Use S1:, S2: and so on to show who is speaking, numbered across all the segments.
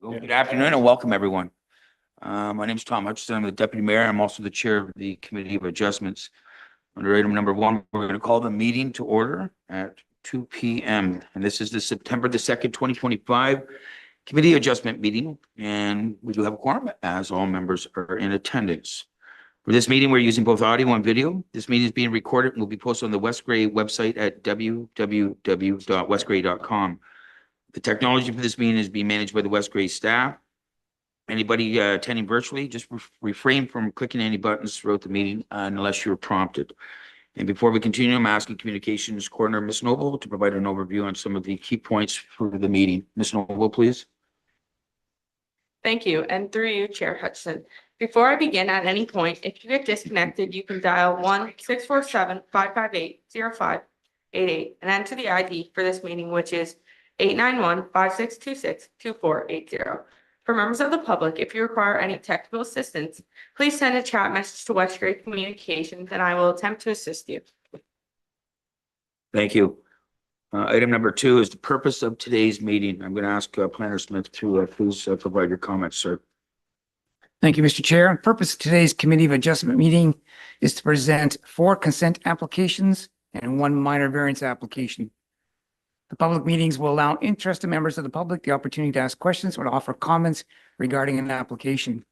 S1: Well, good afternoon and welcome, everyone. My name is Tom Hutchison. I'm the Deputy Mayor. I'm also the Chair of the Committee of Adjustments. Under item number 1, we're going to call the meeting to order at 2 p.m. And this is the September the 2nd, 2025 Committee Adjustment meeting. And we do have a quorum as all members are in attendance. For this meeting, we're using both audio and video. This meeting is being recorded and will be posted on the West Grey website at www.westgrey.com. The technology for this meeting is being managed by the West Grey staff. Anybody attending virtually, just refrain from clicking any buttons throughout the meeting unless you're prompted. And before we continue, I'm asking Communications Coordinator Ms. Noble to provide an overview on some of the key points for the meeting. Ms. Noble, please.
S2: Thank you, and through you, Chair Hutchison. Before I begin, at any point, if you get disconnected, you can dial 1-647-558-0588 and enter the ID for this meeting, which is 891-5626-2480. For members of the public, if you require any technical assistance, please send a chat message to West Grey Communications and I will attempt to assist you.
S1: Thank you. Item number 2 is the purpose of today's meeting. I'm going to ask Planner Smith to please provide your comments, sir.
S3: Thank you, Mr. Chair. The purpose of today's Committee of Adjustment meeting is to present 4 consent applications and 1 minor variance application. The public meetings will allow interested members of the public the opportunity to ask questions or to offer comments regarding an application.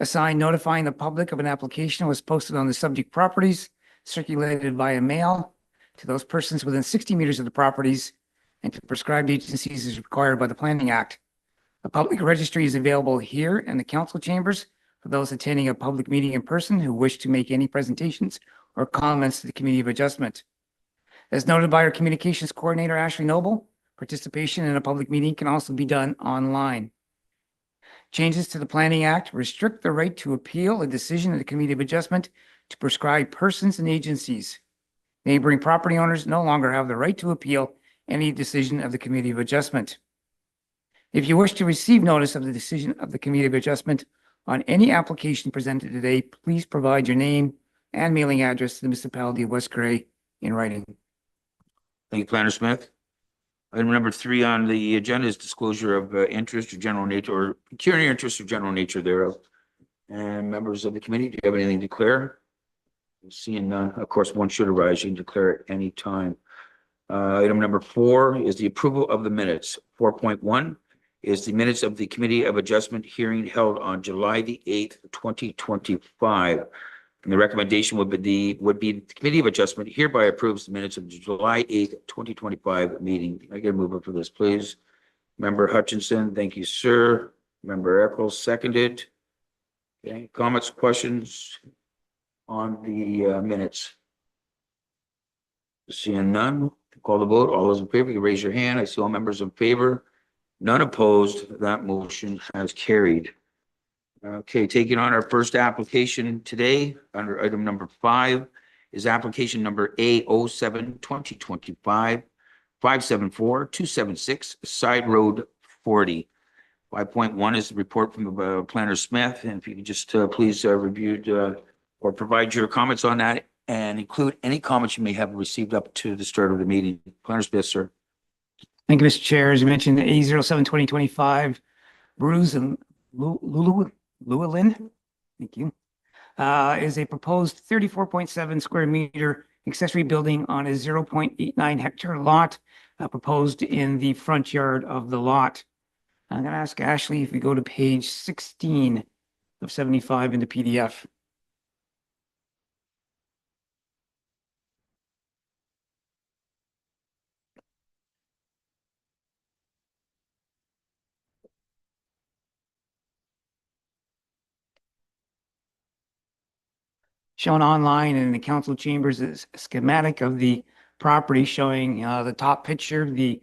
S3: A sign notifying the public of an application was posted on the subject properties, circulated via mail to those persons within 60 meters of the properties and to prescribed agencies as required by the Planning Act. A public registry is available here in the council chambers for those attending a public meeting in person who wish to make any presentations or comments to the Committee of Adjustment. As noted by our Communications Coordinator, Ashley Noble, participation in a public meeting can also be done online. Changes to the Planning Act restrict the right to appeal a decision of the Committee of Adjustment to prescribed persons and agencies. Neighboring property owners no longer have the right to appeal any decision of the Committee of Adjustment. If you wish to receive notice of the decision of the Committee of Adjustment on any application presented today, please provide your name and mailing address to the municipality of West Grey in writing.
S1: Thank you, Planner Smith. Item number 3 on the agenda is disclosure of interest or general nature or pecuniary interest or general nature thereof. And members of the committee, do you have anything to declare? Seeing none, of course, one should arise. You can declare at any time. Item number 4 is the approval of the minutes. 4.1 is the minutes of the Committee of Adjustment hearing held on July the 8th, 2025. And the recommendation would be the Committee of Adjustment hereby approves the minutes of the July 8th, 2025 meeting. Can I get a mover for this, please? Member Hutchinson, thank you, sir. Member Eccles, seconded. Okay, comments, questions on the minutes? Seeing none, call the vote. All those in favor, you raise your hand. I see all members in favor. None opposed. That motion has carried. Okay, taking on our first application today under item number 5 is application number A07-2025 574-276 Side Road 40. 5.1 is the report from Planner Smith, and if you could just please review or provide your comments on that and include any comments you may have received up to the start of the meeting. Planner Smith, sir.
S3: Thank you, Mr. Chair. As you mentioned, A07-2025 Bruce and Llewellyn, thank you, is a proposed 34.7 square meter accessory building on a 0.89 hectare lot proposed in the front yard of the lot. I'm going to ask Ashley if we go to page 16 of 75 in the PDF. Shown online in the council chambers is a schematic of the property showing the top picture, the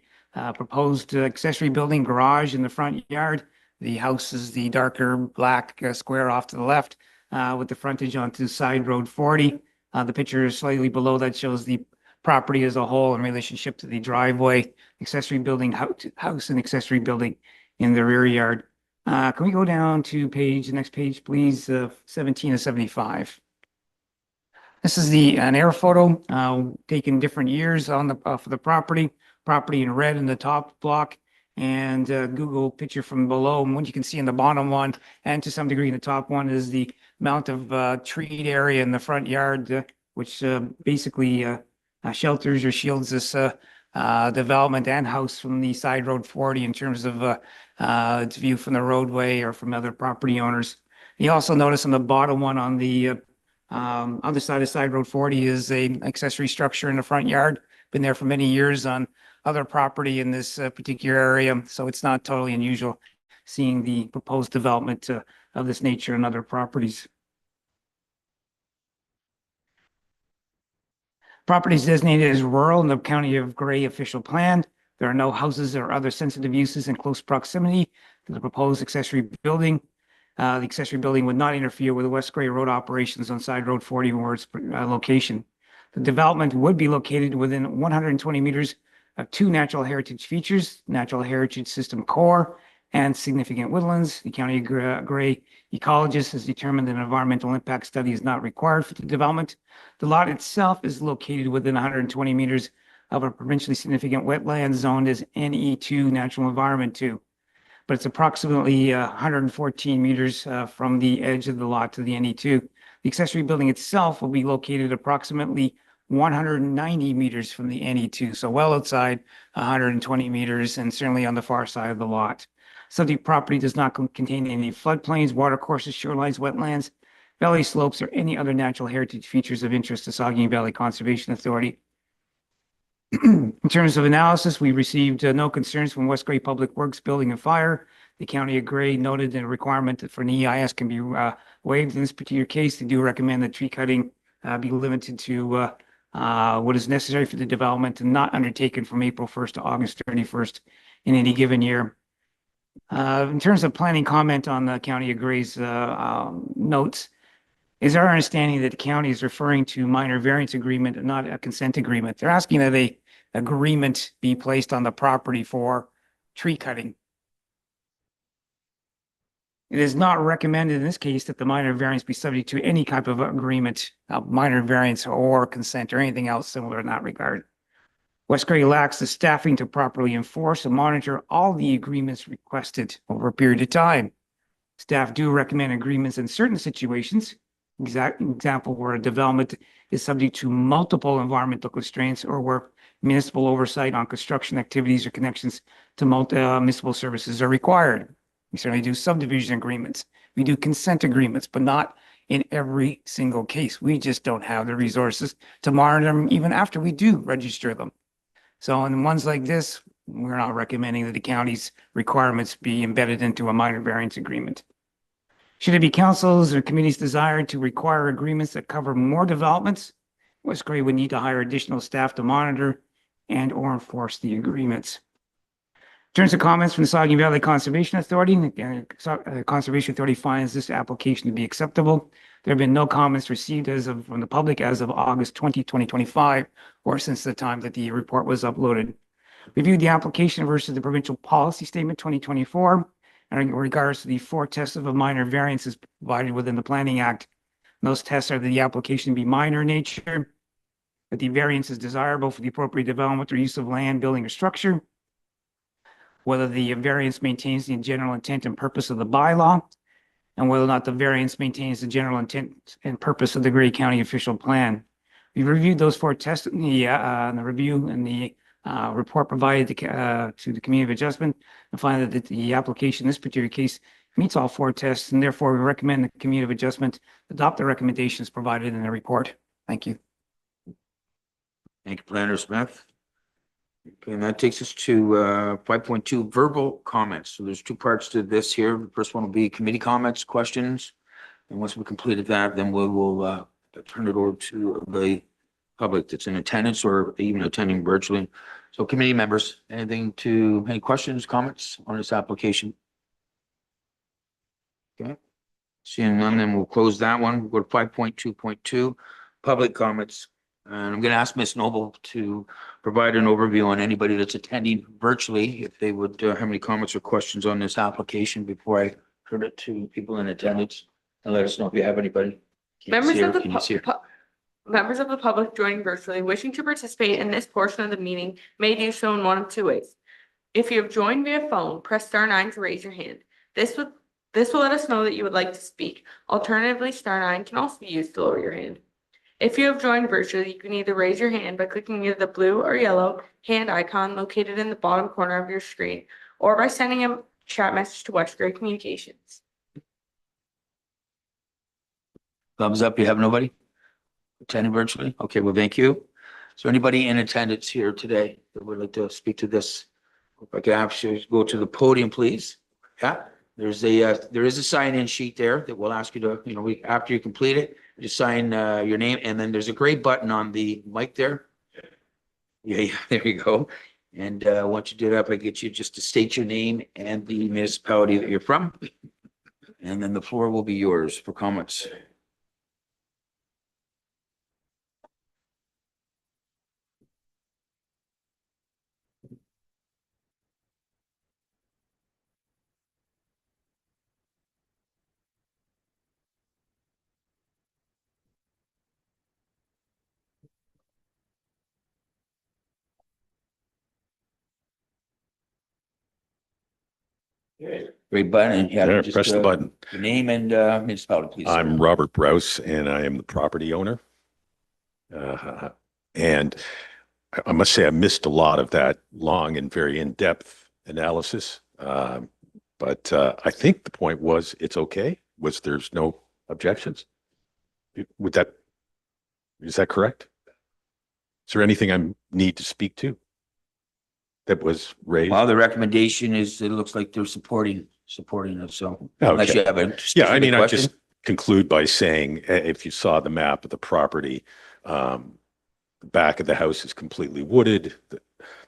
S3: proposed accessory building garage in the front yard. The house is the darker black square off to the left with the frontage onto Side Road 40. The picture is slightly below that shows the property as a whole in relationship to the driveway, accessory building, house and accessory building in the rear yard. Can we go down to the next page, please, 17 of 75. This is an air photo taken different years on for the property in red in the top block and Google picture from below. And what you can see in the bottom one, and to some degree in the top one, is the amount of treed area in the front yard, which basically shelters or shields this development and house from the side road 40 in terms of its view from the roadway or from other property owners. You also notice on the bottom one on the other side of side road 40 is a accessory structure in the front yard. Been there for many years on other property in this particular area, so it's not totally unusual seeing the proposed development of this nature in other properties. Property is designated as rural in the County of Gray official plan. There are no houses or other sensitive uses in close proximity to the proposed accessory building. The accessory building would not interfere with the West Gray Road operations on Side Road 40 or its location. The development would be located within 120 meters of two natural heritage features, Natural Heritage System Core and significant woodlands. The County of Gray ecologist has determined that an environmental impact study is not required for the development. The lot itself is located within 120 meters of a provincially significant wetland zoned as NE2 Natural Environment 2. But it's approximately 114 meters from the edge of the lot to the NE2. The accessory building itself will be located approximately 190 meters from the NE2, so well outside 120 meters and certainly on the far side of the lot. Subject property does not contain any floodplains, watercourses, shorelines, wetlands, valley slopes, or any other natural heritage features of interest to Saugeen Valley Conservation Authority. In terms of analysis, we received no concerns from West Gray Public Works, Building and Fire. The County of Gray noted that a requirement for an EIS can be waived in this particular case. They do recommend that tree cutting be limited to what is necessary for the development and not undertaken from April 1st to August 31st in any given year. In terms of planning comment on the County of Gray's notes, is our understanding that the county is referring to minor variance agreement and not a consent agreement. They're asking that a agreement be placed on the property for tree cutting. It is not recommended in this case that the minor variance be subject to any type of agreement, minor variance or consent or anything else similar in that regard. West Gray lacks the staffing to properly enforce and monitor all the agreements requested over a period of time. Staff do recommend agreements in certain situations. Example where a development is subject to multiple environmental constraints or where municipal oversight on construction activities or connections to municipal services are required. We certainly do subdivision agreements. We do consent agreements, but not in every single case. We just don't have the resources to monitor them even after we do register them. So in ones like this, we're not recommending that the county's requirements be embedded into a minor variance agreement. Should it be council's or committee's desire to require agreements that cover more developments, West Gray would need to hire additional staff to monitor and or enforce the agreements. In terms of comments from the Saugeen Valley Conservation Authority, the Conservation Authority finds this application to be acceptable. There have been no comments received from the public as of August 20, 2025, or since the time that the report was uploaded. Reviewed the application versus the Provincial Policy Statement 2024 in regards to the 4 tests of a minor variances provided within the Planning Act. And those tests are that the application be minor in nature, that the variance is desirable for the appropriate development or use of land, building, or structure, whether the variance maintains the general intent and purpose of the bylaw, and whether or not the variance maintains the general intent and purpose of the Gray County official plan. We reviewed those 4 tests in the review and the report provided to the Committee of Adjustment and find that the application in this particular case meets all 4 tests, and therefore we recommend the Committee of Adjustment adopt the recommendations provided in the report. Thank you.
S1: Thank you, Planner Smith. Okay, and that takes us to 5.2 verbal comments. So there's 2 parts to this here. The first one will be committee comments, questions. And once we completed that, then we will turn it over to the public that's in attendance or even attending virtually. So committee members, any questions, comments on this application? Okay. Seeing none, then we'll close that one. We'll go to 5.2.2, public comments. And I'm going to ask Ms. Noble to provide an overview on anybody that's attending virtually, if they would have any comments or questions on this application before I turn it to people in attendance, and let us know if you have anybody.
S2: Members of the public joining virtually wishing to participate in this portion of the meeting may do so in one of 2 ways. If you have joined via phone, press star 9 to raise your hand. This will let us know that you would like to speak. Alternatively, star 9 can also be used to lower your hand. If you have joined virtually, you can either raise your hand by clicking either the blue or yellow hand icon located in the bottom corner of your screen, or by sending a chat message to West Grey Communications.
S1: Thumbs up, you have nobody attending virtually? Okay, well, thank you. Is there anybody in attendance here today that would like to speak to this? If I could ask you to go to the podium, please. Yeah, there is a sign-in sheet there that will ask you to, after you complete it, just sign your name, and then there's a gray button on the mic there. Yeah, there you go. And once you do that, I get you just to state your name and the municipality that you're from. And then the floor will be yours for comments. Great button. Yeah,
S4: There,
S1: just,
S4: press the button.
S1: your name and municipality, please.
S4: I'm Robert Brous, and I am the property owner. And I must say I missed a lot of that long and very in-depth analysis. But I think the point was it's okay. There's no objections? Is that correct? Is there anything I need to speak to that was raised?
S1: Well, the recommendation is, it looks like they're supporting it, so unless
S4: Okay.
S1: you have a
S4: Yeah, I
S1: specific
S4: mean, I
S1: question.
S4: just conclude by saying, if you saw the map of the property, the back of the house is completely wooded.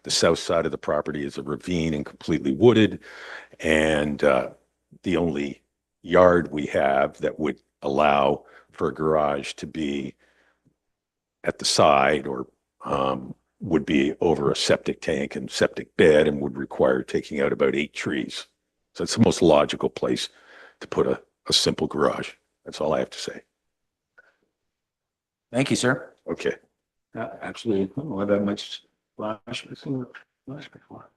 S4: The south side of the property is a ravine and completely wooded. And the only yard we have that would allow for a garage to be at the side or would be over a septic tank and septic bed and would require taking out about 8 trees. So it's the most logical place to put a simple garage. That's all I have to say.
S1: Thank you, sir.
S4: Okay.
S1: Actually, I don't know that much flash. I've seen flash before.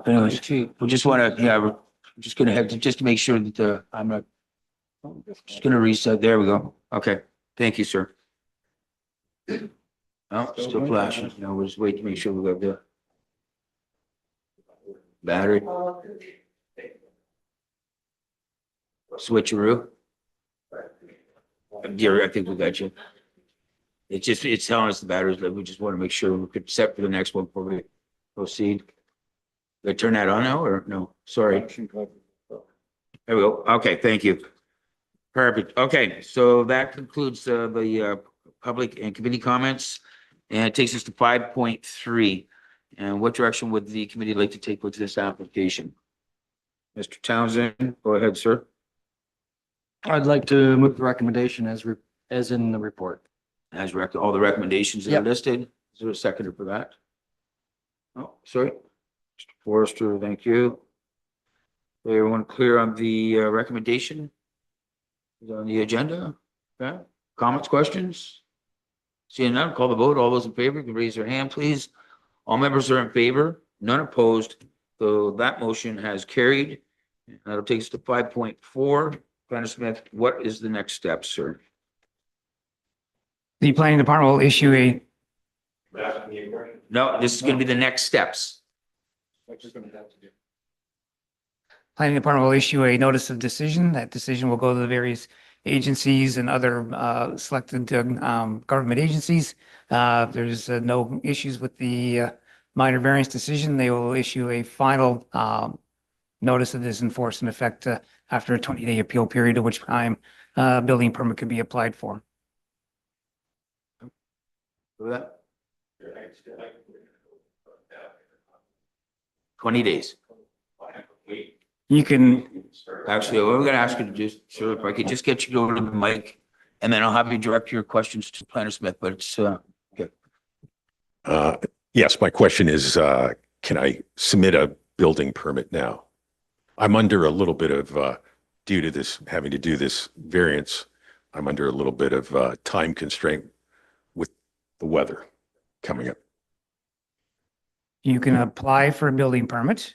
S1: Anyways, we just want to, we're just gonna have to, just to make sure that I'm not, just gonna reset. There we go. Okay. Thank you, sir. Oh, still flashing. No, we'll just wait to make sure we got the battery. Switcheroo. Gary, I think we got you. It's telling us the batteries, but we just want to make sure we could set for the next one before we proceed. Did I turn that on now or no? Sorry. There we go. Okay, thank you. Perfect. Okay, so that concludes the public and committee comments. And it takes us to 5.3. And what direction would the committee like to take with this application? Mr. Townsend, go ahead, sir.
S5: I'd like to move the recommendation as in the report.
S1: As all the recommendations that are
S5: Yep.
S1: listed. Is there a seconder for that? Oh, sorry. Mr. Forrester, thank you. Everyone clear on the recommendation? Is on the agenda? Okay, comments, questions? Seeing none, call the vote. All those in favor can raise their hand, please. All members are in favor, none opposed. So that motion has carried. That'll take us to 5.4. Planner Smith, what is the next step, sir?
S3: The planning department will issue a,
S1: No, this is going to be the next steps.
S3: planning department will issue a notice of decision. That decision will go to the various agencies and other selected government agencies. There's no issues with the minor variance decision. They will issue a final notice of this enforced in effect after a 20-day appeal period, at which time building permit could be applied for.
S1: For that? 20 days.
S3: You can,
S1: Actually, we're gonna ask you to just, sir, if I could just get you to go to the mic, and then I'll have you direct your questions to Planner Smith, but it's,
S4: Yes, my question is, can I submit a building permit now? I'm under a little bit of, due to this, having to do this variance, I'm under a little bit of time constraint with the weather coming up.
S3: You can apply for a building permit.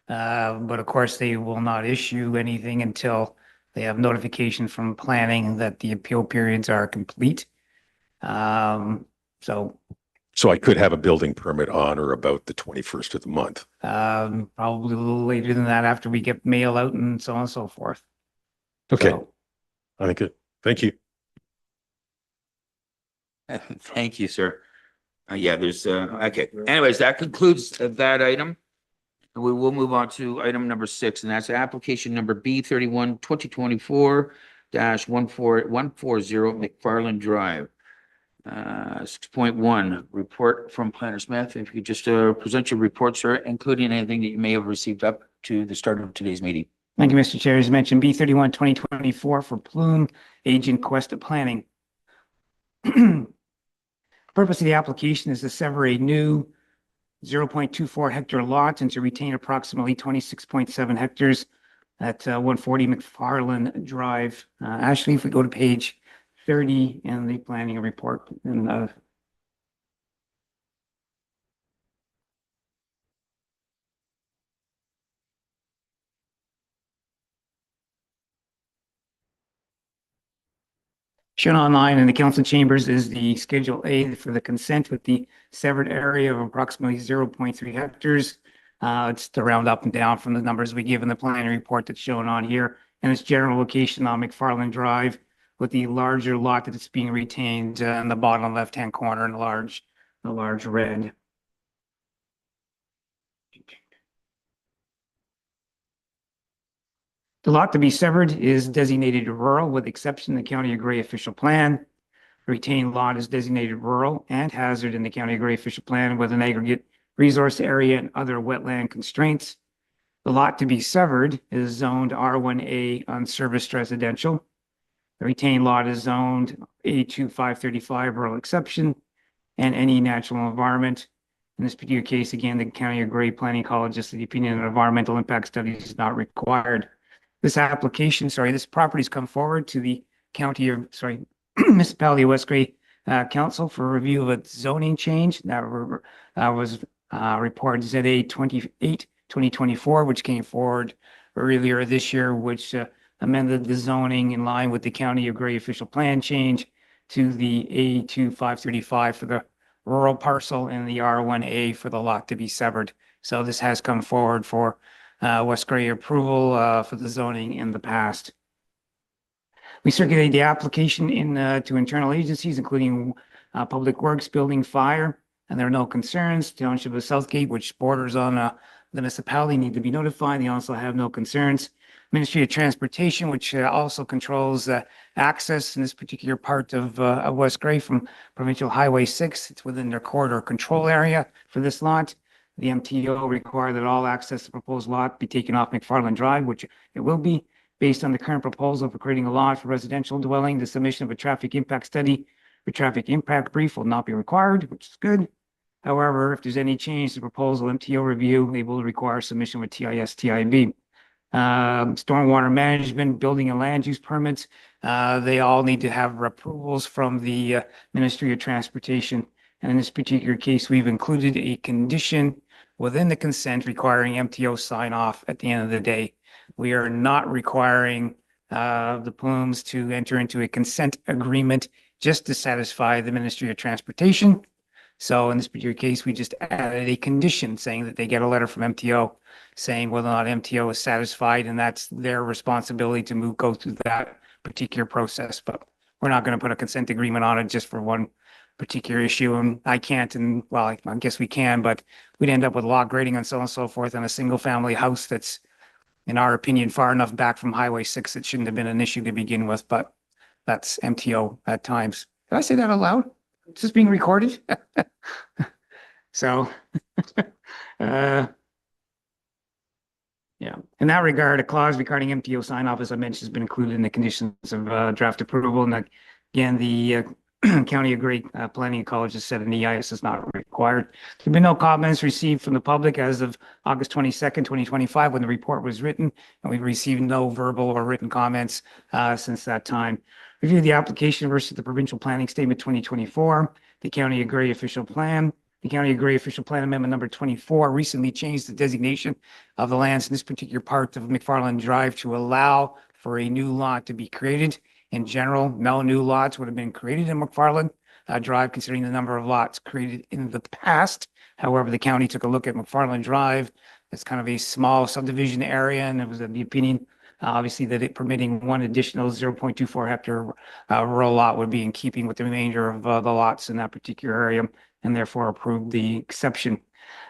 S3: But of course, they will not issue anything until they have notification from planning that the appeal periods are complete. So
S4: So I could have a building permit on or about the 21st of the month.
S3: probably a little later than that after we get mail out and so on and so forth.
S4: Okay,
S3: So,
S4: I think it. Thank you.
S1: Thank you, sir. Yeah, there's, okay. Anyways, that concludes that item. We will move on to item number 6, and that's application number B 2024 14140 McFarland Drive. 6.1, report from Planner Smith. If you could just present your report, sir, including anything that you may have received up to the start of today's meeting.
S3: thank you, Mr. Chair. As mentioned, B 2024 for Plume Agent Quest Planning. Purpose of the application is to sever a new 0.24 hectare lot and to retain approximately 26.7 hectares at 140 McFarland Drive. Ashley, if we go to page 30 in the planning report, and shown online in the council chambers is the Schedule A for the consent with the severed area of approximately 0.3 hectares. It's to round up and down from the numbers we give in the planning report that's shown on here, and its general location on McFarland Drive with the larger lot that it's being retained in the bottom left-hand corner in the large red. The lot to be severed is designated rural with exception of the County of Grey official plan. The retained lot is designated rural and hazard in the County of Grey official plan with an aggregate resource area and other wetland constraints. The lot to be severed is zoned R1A unserviced residential. The retained lot is zoned A2 535 rural exception and any natural environment. In this particular case, again, the County of Grey Planning College is the opinion that environmental impact studies is not required. This property's come forward to the municipality of West Grey Council for review of a zoning change that was reported ZA 28/2024, which came forward earlier this year, which amended the zoning in line with the County of Grey official plan change to the A2 535 for the rural parcel and the R1A for the lot to be severed. So this has come forward for West Grey approval for the zoning in the past. We circulated the application to internal agencies, including Public Works, Building, Fire, and there are no concerns. Township of Southgate, which borders on the municipality, need to be notified. They also have no concerns. Ministry of Transportation, which also controls access in this particular part of West Grey from Provincial Highway 6. It's within their corridor control area for this lot. The MTO require that all access to the proposed lot be taken off McFarland Drive, which it will be. Based on the current proposal for creating a lot for residential dwelling, the submission of a traffic impact study or traffic impact brief will not be required, which is good. However, if there's any change to the proposal MTO review, they will require submission with TIS/TIB. Stormwater management, building and land use permits, they all need to have approvals from the Ministry of Transportation. And in this particular case, we've included a condition within the consent requiring MTO sign off at the end of the day. We are not requiring the Plumes to enter into a consent agreement just to satisfy the Ministry of Transportation. So in this particular case, we just added a condition saying that they get a letter from MTO saying whether or not MTO is satisfied, and that's their responsibility to go through that particular process. But we're not going to put a consent agreement on it just for one particular issue, and I can't, and well, I guess we can, but we'd end up with lot grading and so on and so forth on a single family house that's, in our opinion, far enough back from Highway 6, it shouldn't have been an issue to begin with, but that's MTO at times. Did I say that out loud? Is this being recorded? So, yeah, in that regard, a clause regarding MTO sign off, as I mentioned, has been included in the conditions of draft approval. And again, the County of Grey Planning College has said an EIS is not required. There have been no comments received from the public as of August 22nd, 2025, when the report was written, and we've received no verbal or written comments since that time. Review the application versus the provincial planning statement 2024, the County of Gray official plan. The County of Gray official plan amendment number 24 recently changed the designation of the lands in this particular part of McFarland Drive to allow for a new lot to be created. In general, no new lots would have been created in McFarland Drive, considering the number of lots created in the past. However, the county took a look at McFarland Drive. It's kind of a small subdivision area, and it was of the opinion, obviously, that it permitting one additional 0.24 hectare rural lot would be in keeping with the remainder of the lots in that particular area, and therefore approved the exception.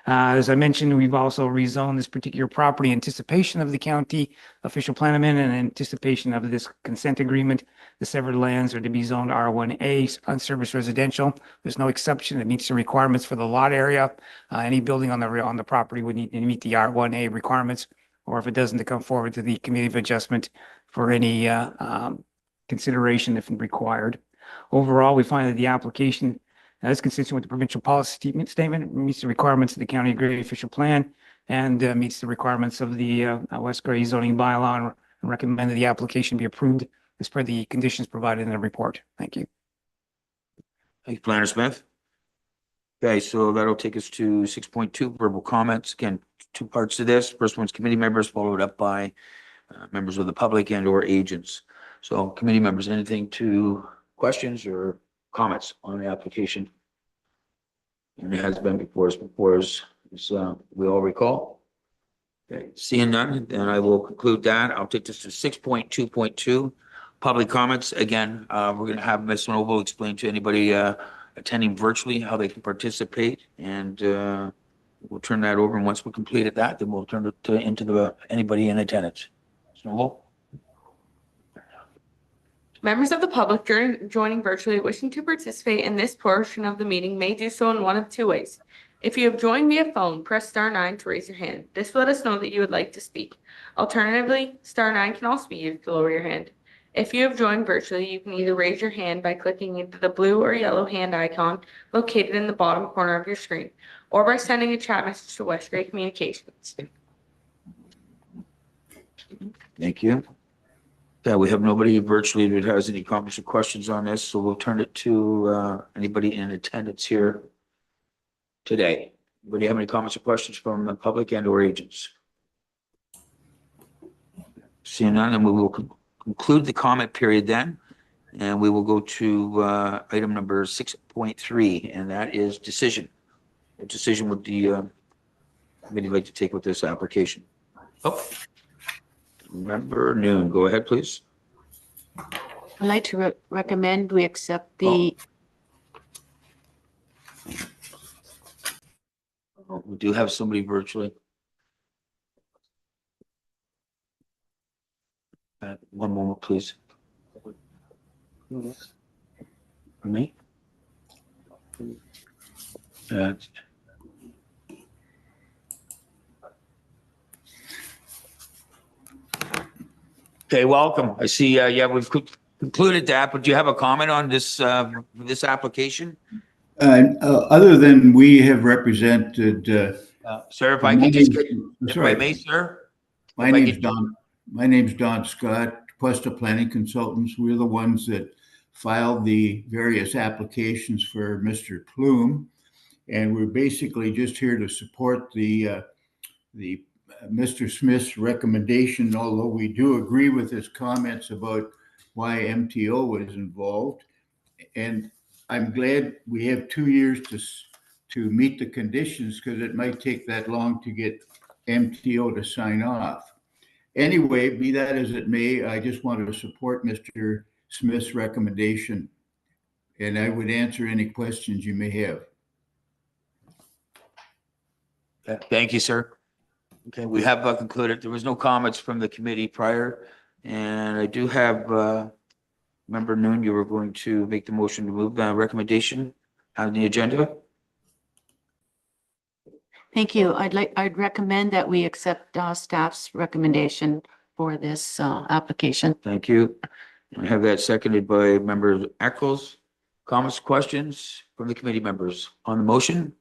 S3: As I mentioned, we've also rezoned this particular property in anticipation of the county official plan amendment and in anticipation of this consent agreement. The severed lands are to be zoned R1A, unserviced residential. There's no exception. It meets the requirements for the lot area. Any building on the property would need to meet the R1A requirements, or if it doesn't, to come forward to the committee of adjustment for any consideration if required. Overall, we find that the application is consistent with the provincial policy statement, meets the requirements of the County of Gray official plan, and meets the requirements of the West Gray zoning bylaw, and recommend that the application be approved as per the conditions provided in the report. Thank you.
S1: Thank you, Planner Smith. Okay, so that'll take us to 6.2, verbal comments. Again, two parts to this. First one's committee members, followed up by members of the public and or agents. So committee members, anything to questions or comments on the application? And it has been before us, as we all recall. Okay, seeing none, then I will conclude that. I'll take this to 6.2.2, public comments. Again, we're going to have Ms. Noble explain to anybody attending virtually how they can participate, and we'll turn that over. And once we completed that, then we'll turn it into anybody in attendance. Ms. Noble?
S2: Members of the public joining virtually wishing to participate in this portion of the meeting may do so in one of two ways. If you have joined via phone, press *9 to raise your hand. This will let us know that you would like to speak. Alternatively, *9 can also be used to lower your hand. If you have joined virtually, you can either raise your hand by clicking into the blue or yellow hand icon located in the bottom corner of your screen, or by sending a chat message to West Gray Communications.
S1: Thank you. Yeah, we have nobody virtually that has any comments or questions on this, so we'll turn it to anybody in attendance here today. Anybody have any comments or questions from the public and or agents? Seeing none, then we will conclude the comment period then, and we will go to item number 6.3, and that is decision. What decision would the committee like to take with this application? Oh. Member Noon, go ahead, please.
S6: I'd like to recommend we accept the,
S1: We do have somebody virtually. One moment, please. For me? Okay, welcome. I see, yeah, we've concluded that, but do you have a comment on this, this application?
S7: Other than we have represented,
S1: Sir, if I could just get, if I
S7: sorry,
S1: may, sir?
S7: my
S1: if I
S7: name's
S1: could-
S7: Don. My name's Don Scott, Questa Planning Consultants. We're the ones that filed the various applications for Mr. Plume, and we're basically just here to support the Mr. Smith's recommendation. Although we do agree with his comments about why MTO was involved, and I'm glad we have 2 years to meet the conditions, because it might take that long to get MTO to sign off. Anyway, be that as it may, I just wanted to support Mr. Smith's recommendation, and I would answer any questions you may have.
S1: Thank you, sir. Okay, we have concluded. There was no comments from the committee prior, and I do have Member Noon, you were going to make the motion to move the recommendation on the agenda.
S6: thank you. I'd recommend that we accept staff's recommendation for this application.
S1: Thank you. I have that seconded by Member Eccles. Comments, questions from the committee members on the motion?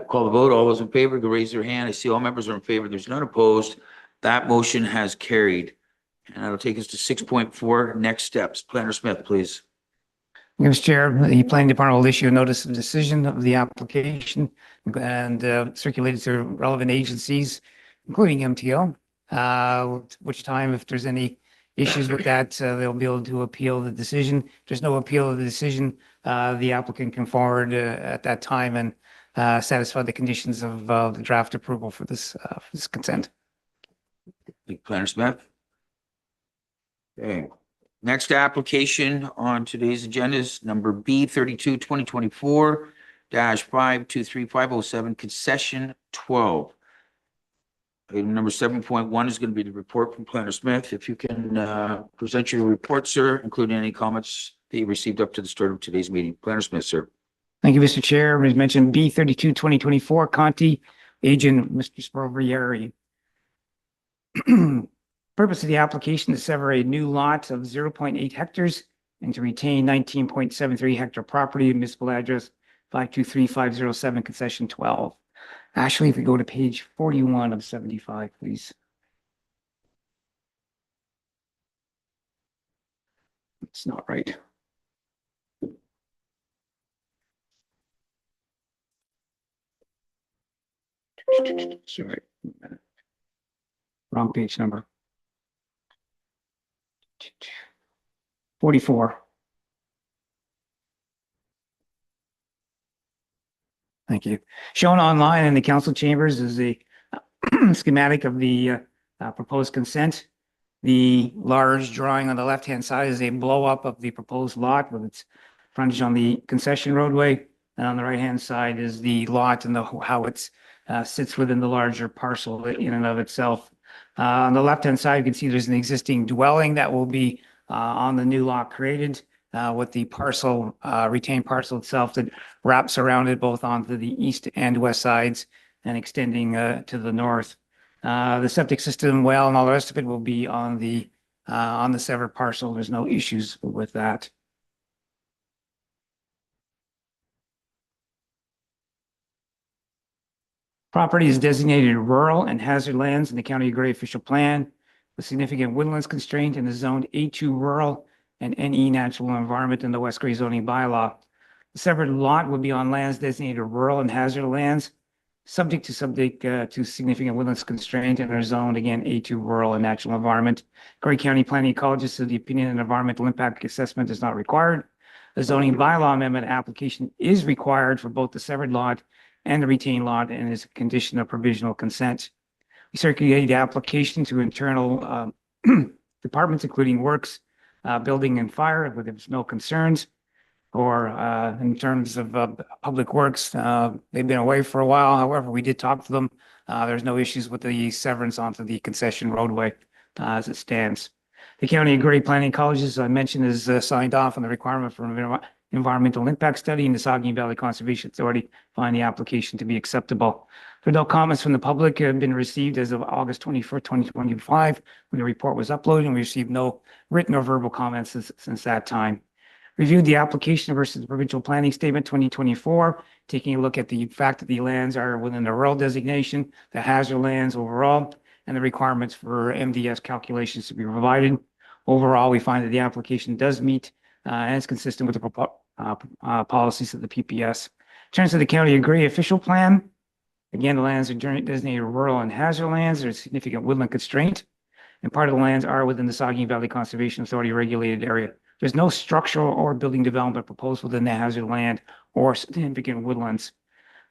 S1: Call the vote. All those in favor, go raise their hand. I see all members are in favor. There's none opposed. That motion has carried. And that'll take us to 6.4, next steps. Planner Smith, please.
S3: Mr. Chair, the planning department will issue a notice of decision of the application and circulate it to relevant agencies, including MTO. Which time, if there's any issues with that, they'll be able to appeal the decision. If there's no appeal of the decision, the applicant can forward at that time and satisfy the conditions of the draft approval for this consent.
S1: Thank you, Planner Smith. Okay, next application on today's agenda is number B 32 2024 -523507 concession 12. Item number 7.1 is going to be the report from Planner Smith. If you can present your report, sir, including any comments that you received up to the start of today's meeting. Planner Smith, sir.
S3: Thank you, Mr. Chair. As mentioned, B 32 2024 Conti, agent Mr. Sparvieri. Purpose of the application is to sever a new lot of 0.8 hectares and to retain 19.73 hectare property, municipal address 523507, concession 12. Ashley, if we go to page 41 of 75, please. It's not right. Sorry. Wrong page number. 44. Thank you. Shown online in the council chambers is a schematic of the proposed consent. The large drawing on the left-hand side is a blow-up of the proposed lot with its frontage on the concession roadway. And on the right-hand side is the lot and how it sits within the larger parcel in and of itself. On the left-hand side, you can see there's an existing dwelling that will be on the new lot created with the parcel, retained parcel itself that wraps around it both onto the east and west sides and extending to the north. The septic system, well, and all the rest of it will be on the severed parcel. There's no issues with that. Property is designated rural and hazard lands in the County of Grey official plan with significant woodlands constraint and is zoned A2 rural and NE natural environment in the West Grey zoning bylaw. The severed lot will be on lands designated rural and hazard lands, subject to significant woodlands constraint and are zoned again A2 rural and natural environment. Grey County Planning Ecologists of the opinion an environmental impact assessment is not required. The zoning bylaw amendment application is required for both the severed lot and the retained lot and is a condition of provisional consent. We circulated the application to internal departments, including works, building and fire, where there's no concerns. Or in terms of public works, they've been away for a while. However, we did talk to them. There's no issues with the severance onto the concession roadway as it stands. The County of Grey Planning College, as I mentioned, is signed off on the requirement for environmental impact study, and the Saugeen Valley Conservation Authority find the application to be acceptable. There are no comments from the public have been received as of August 21st, 2025, when the report was uploaded, and we received no written or verbal comments since that time. Reviewed the application versus the provincial planning statement 2024, taking a look at the fact that the lands are within the rural designation, the hazard lands overall, and the requirements for MDS calculations to be provided. Overall, we find that the application does meet and is consistent with the policies of the PPS. In terms of the County of Grey official plan, again, the lands are designated rural and hazard lands. There's significant woodland constraint, and part of the lands are within the Saugeen Valley Conservation Authority regulated area. There's no structural or building development proposed within the hazard land or significant woodlands.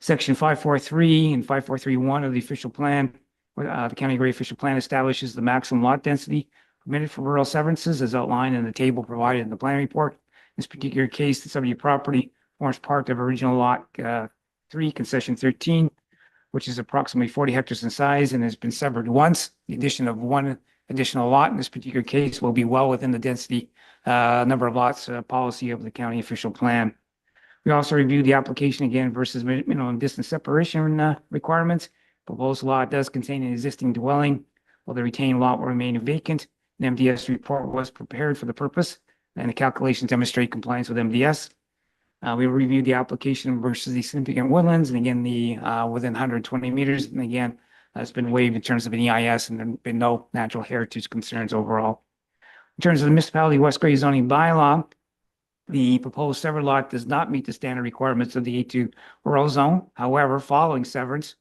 S3: Section 543 and 5431 of the official plan, the County of Grey official plan establishes the maximum lot density permitted for rural severances as outlined in the table provided in the plan report. In this particular case, the subject property forms part of original lot 3, concession 13, which is approximately 40 hectares in size and has been severed once. The addition of one additional lot in this particular case will be well within the density number of lots policy of the county official plan. We also reviewed the application again versus minimum distance separation requirements. Proposed lot does contain an existing dwelling, while the retained lot will remain vacant. An MDS report was prepared for the purpose, and the calculations demonstrate compliance with MDS. We reviewed the application versus the significant woodlands, and again, the within 120 meters, and again, it's been waived in terms of an EIS, and there have been no natural heritage concerns overall. In terms of the municipality West Gray zoning bylaw, the proposed severed lot does not meet the standard requirements of the A2 rural zone. However, following severance,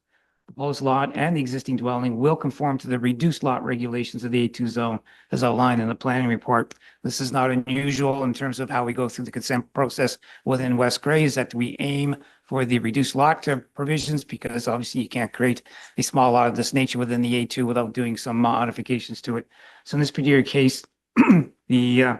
S3: proposed lot and the existing dwelling will conform to the reduced lot regulations of the A2 zone as outlined in the planning report. This is not unusual in terms of how we go through the consent process within West Gray, is that we aim for the reduced lot provisions, because obviously you can't create a small lot of this nature within the A2 without doing some modifications to it. So in this particular case, the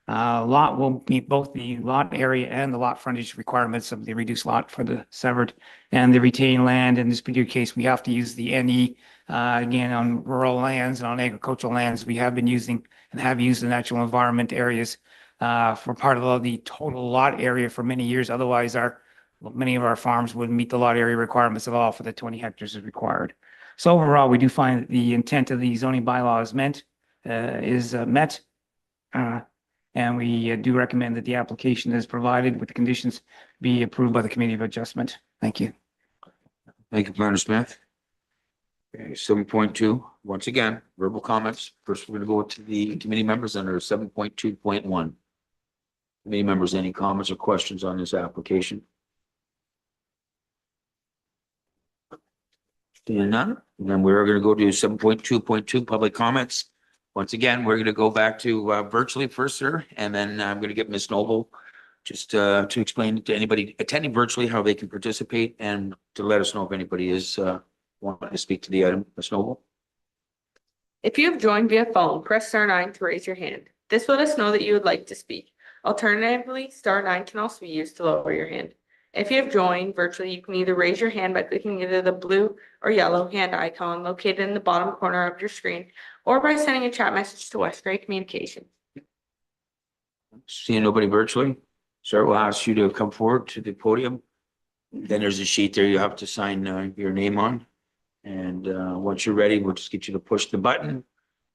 S3: lot will meet both the lot area and the lot frontage requirements of the reduced lot for the severed and the retained land. In this particular case, we have to use the NE. Again, on rural lands and on agricultural lands, we have been using and have used the natural environment areas for part of the total lot area for many years. Otherwise, many of our farms wouldn't meet the lot area requirements at all for the 20 hectares is required. So overall, we do find that the intent of the zoning bylaw is met. And we do recommend that the application as provided with the conditions be approved by the Committee of Adjustment. Thank you.
S1: Thank you, Planner Smith. Okay, 7.2, once again, verbal comments. First, we're going to go to the committee members under 7.2.1. Committee members, any comments or questions on this application? Seeing none, and then we're going to go to 7.2.2, public comments. Once again, we're going to go back to virtually first, sir, and then I'm going to get Ms. Noble just to explain to anybody attending virtually how they can participate and to let us know if anybody is wanting to speak to the item. Ms. Noble?
S2: If you have joined via phone, press star 9 to raise your hand. This will let us know that you would like to speak. Alternatively, star 9 can also be used to lower your hand. If you have joined virtually, you can either raise your hand by clicking either the blue or yellow hand icon located in the bottom corner of your screen, or by sending a chat message to West Gray Communications.
S1: Seeing nobody virtually, sir, we'll ask you to come forward to the podium. Then there's a sheet there you have to sign your name on. And once you're ready, we'll just get you to push the button,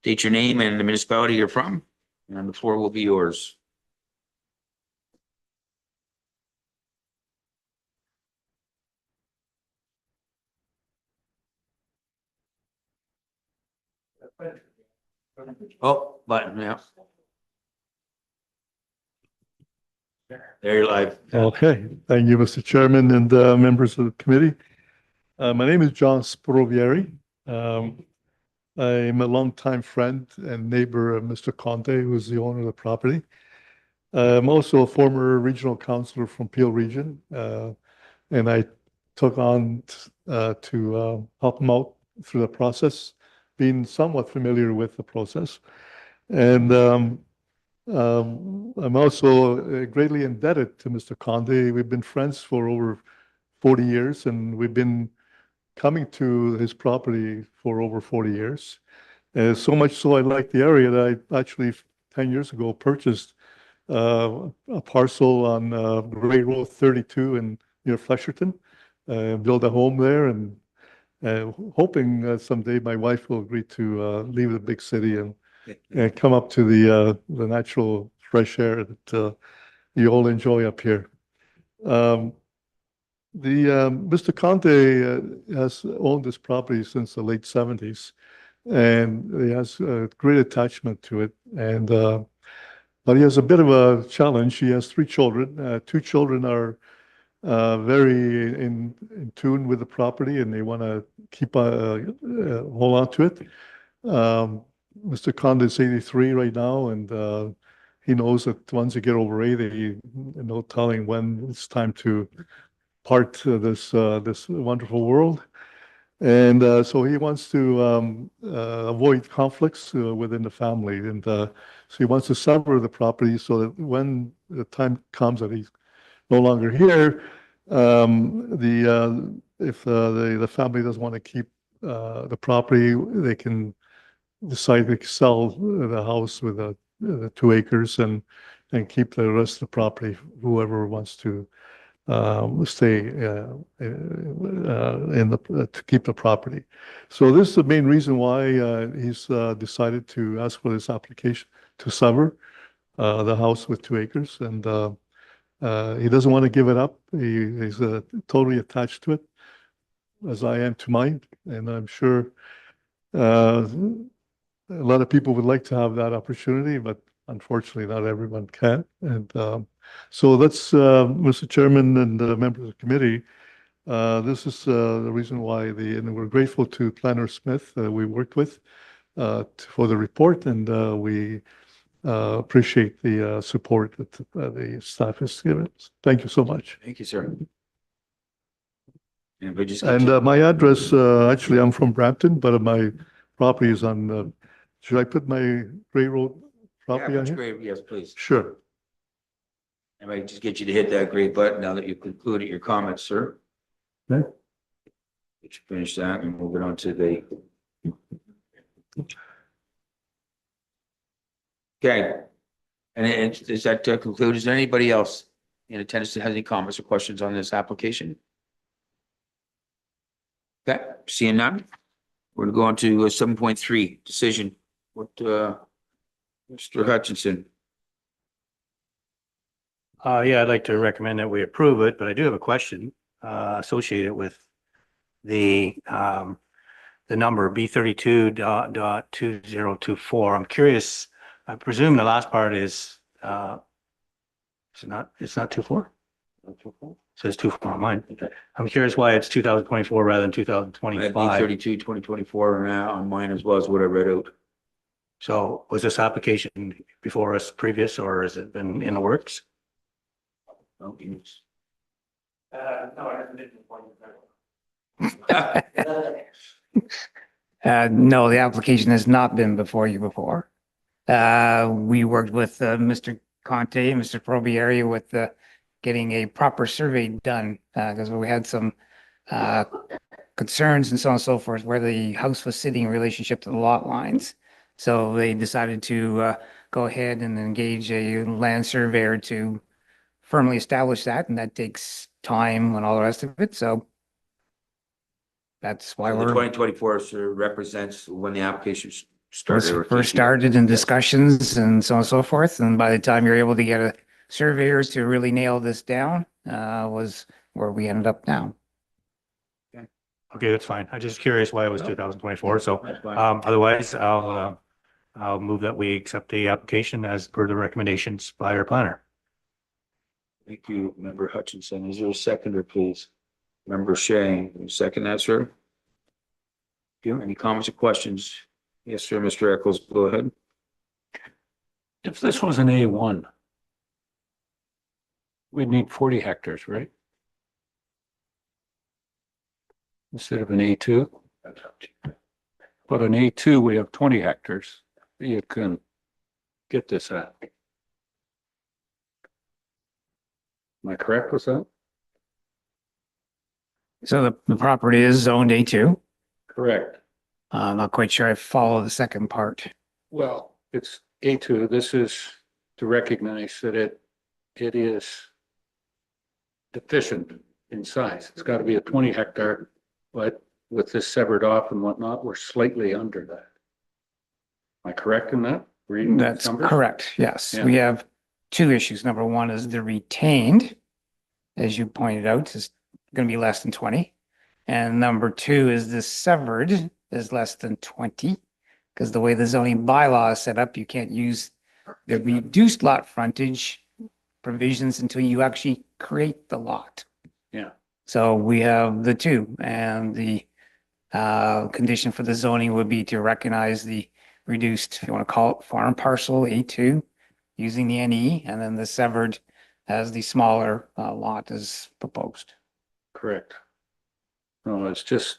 S1: state your name and the municipality you're from, and the floor will be yours. Oh, button, yeah. There you're live.
S8: Okay, thank you, Mr. Chairman and members of the committee. My name is John Sprovieri. I'm a longtime friend and neighbor of Mr. Conte, who is the owner of the property. I'm also a former regional councillor from Peel Region, and I took on to help him out through the process, being somewhat familiar with the process. And I'm also greatly indebted to Mr. Conde. We've been friends for over 40 years, and we've been coming to his property for over 40 years. So much so I like the area that I actually 10 years ago purchased a parcel on Gray Road 32 near Flesherton, build a home there, and hoping someday my wife will agree to leave the big city and come up to the natural fresh air that you all enjoy up here. Mr. Conte has owned this property since the late 70s, and he has a great attachment to it. And but he has a bit of a challenge. He has 3 children. 2 children are very in tune with the property, and they want to keep hold on to it. Mr. Conde is 83 right now, and he knows that once you get over 80, no telling when it's time to part this wonderful world. And so he wants to avoid conflicts within the family, and so he wants to sever the property so that when the time comes that he's no longer here, if the family doesn't want to keep the property, they can decide to sell the house with the 2 acres and keep the rest of the property, whoever wants to stay to keep the property. So this is the main reason why he's decided to ask for this application to sever the house with 2 acres, and he doesn't want to give it up. He's totally attached to it, as I am to mine, and I'm sure a lot of people would like to have that opportunity, but unfortunately, not everyone can. And so that's, Mr. Chairman and members of the committee, this is the reason why and we're grateful to Planner Smith we worked with for the report, and we appreciate the support that the staff has given us. Thank you so much.
S1: Thank you, sir. And if I just.
S8: And my address, actually, I'm from Brampton, but my property is on, should I put my Gray Road property on
S1: That's
S8: here?
S1: great. Yes, please.
S8: Sure.
S1: If I just get you to hit that gray button now that you've concluded your comments, sir.
S8: Okay.
S1: Let you finish that and move it on to the. Okay. And does that conclude? Is there anybody else in attendance that has any comments or questions on this application? Okay, seeing none, we're gonna go on to 7.3 decision. What, Mr. Hutchinson?
S9: Yeah, I'd like to recommend that we approve it, but I do have a question associated with the number B32.2024. I'm curious, I presume the last part is it's not 24? Says 24 on mine. I'm curious why it's 2024 rather than 2025.
S1: 32, 2024 on mine as well as what I read out.
S9: So was this application before us previous, or has it been in the works?
S1: No, it's-
S9: No, I haven't been.
S3: No, the application has not been before you before. We worked with Mr. Conte and Mr. Probieri with getting a proper survey done because we had some concerns and so on and so forth where the house was sitting in relationship to the lot lines. So they decided to go ahead and engage a land surveyor to firmly establish that, and that takes time and all the rest of it. So that's why
S1: The
S3: we're
S1: 2024 sort of represents when the application started.
S3: first started in discussions and so on and so forth. And by the time you're able to get a surveyors to really nail this down, was where we ended up now.
S9: Okay, that's fine. I'm just curious why it was 2024. So
S1: That's fine.
S9: otherwise, I'll move that we accept the application as per the recommendations by our planner.
S1: Thank you, Member Hutchinson. Is there a seconder, please? Member Shea, you second that, sir? Do any comments or questions? Yes, sir, Mr. Eccles, go ahead.
S10: If this was an A1, we'd need 40 hectares, right? Instead of an A2. But an A2, we have 20 hectares. You can get this at. Am I correct with that?
S3: So the property is zoned A2.
S10: Correct.
S3: I'm not quite sure I follow the second part.
S10: Well, it's A2. This is to recognize that it is deficient in size. It's got to be a 20 hectare, but with this severed off and whatnot, we're slightly under that. Am I correct in that? Reading those
S3: That's
S10: numbers?
S3: correct. Yes,
S10: Yeah.
S3: we have two issues. Number one is the retained, as you pointed out, is going to be less than 20. And number two is the severed is less than 20, because the way the zoning bylaw is set up, you can't use the reduced lot frontage provisions until you actually create the lot.
S10: Yeah.
S3: So we have the two, and the condition for the zoning would be to recognize the reduced, if you want to call it farm parcel A2, using the NE, and then the severed as the smaller lot is proposed.
S10: Correct. No, it's just,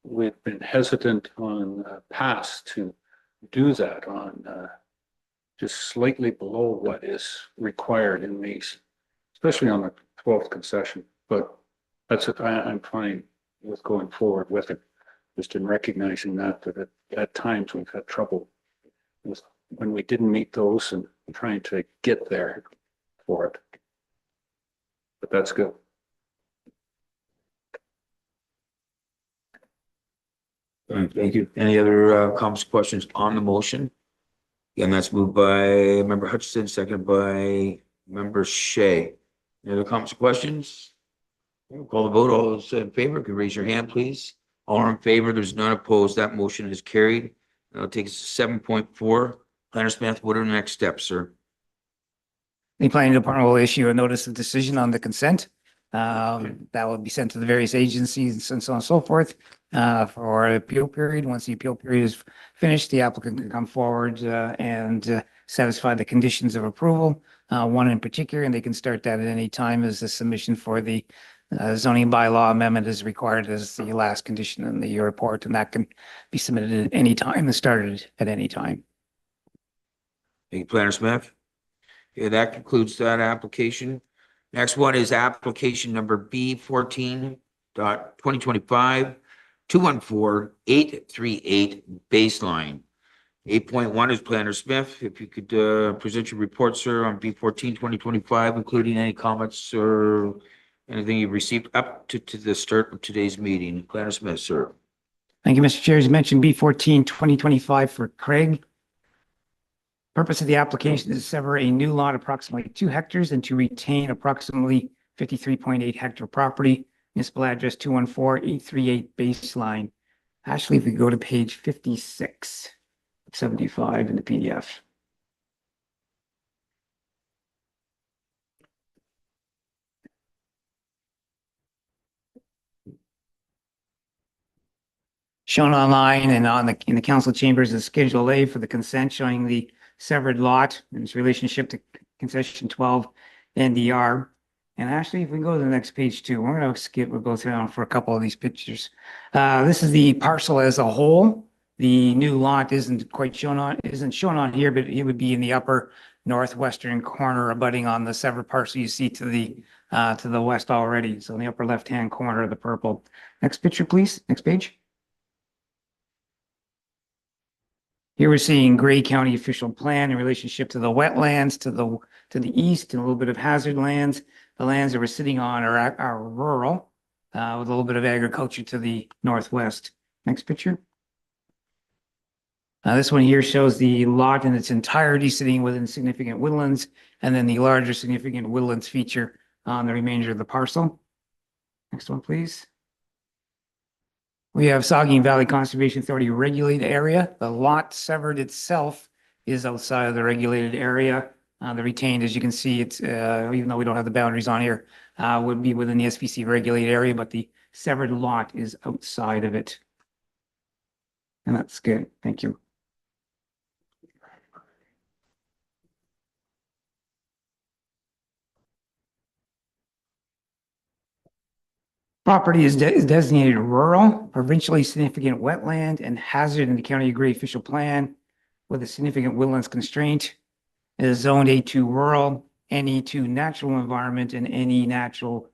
S10: we've been hesitant on past to do that on just slightly below what is required in these, especially on the 12th concession. But that's it. I'm fine with going forward with it. Just in recognizing that at times we've had trouble with when we didn't meet those and trying to get there for it. But that's good.
S1: Thank you. Any other comments, questions on the motion? Again, that's moved by Member Hutchinson, seconded by Member Shea. Any other comments or questions? We'll call the vote. All those in favor, can raise your hand, please. All in favor, there's none opposed. That motion is carried. That'll take us to 7.4. Planner Smith, what are the next steps, sir?
S3: The planning department will issue a notice of decision on the consent. That will be sent to the various agencies and so on and so forth for an appeal period. Once the appeal period is finished, the applicant can come forward and satisfy the conditions of approval, one in particular, and they can start that at any time as the submission for the zoning bylaw amendment is required as the last condition in the report, and that can be submitted at any time and started at any time.
S1: Thank you, Planner Smith. Okay, that concludes that application. Next one is application number B14.2025 214-838 baseline. 8.1 is Planner Smith. If you could present your report, sir, on B14-2025, including any comments or anything you've received up to the start of today's meeting. Planner Smith, sir.
S3: Thank you, Mr. Chair. As you mentioned, B14-2025 for Craig. Purpose of the application is to sever a new lot approximately 2 hectares and to retain approximately 53.8 hectare property. Municipal address 214-838 baseline. Ashley, if we go to page 56, 75 in the PDF. Shown online and in the council chambers is Schedule A for the consent showing the severed lot and its relationship to concession 12 NDR. And actually, if we go to the next page too, we're going to skip, we'll go through for a couple of these pictures. This is the parcel as a whole. The new lot isn't shown on here, but it would be in the upper northwestern corner abutting on the severed parcel you see to the west already. So in the upper left-hand corner of the purple. Next picture, please. Next page. Here we're seeing Grey County official plan in relationship to the wetlands to the east and a little bit of hazard lands. The lands that we're sitting on are rural with a little bit of agriculture to the northwest. Next picture. This one here shows the lot in its entirety sitting within significant woodlands and then the larger significant woodlands feature on the remainder of the parcel. Next one, please. We have Saugeen Valley Conservation Authority regulated area. The lot severed itself is outside of the regulated area. The retained, as you can see, it's even though we don't have the boundaries on here, would be within the SPC regulated area, but the severed lot is outside of it. And that's good. Thank you. Property is designated rural, provincially significant wetland, and hazard in the County of Grey official plan with a significant woodlands constraint. It is zoned A2 rural, NE2 natural environment, and NE natural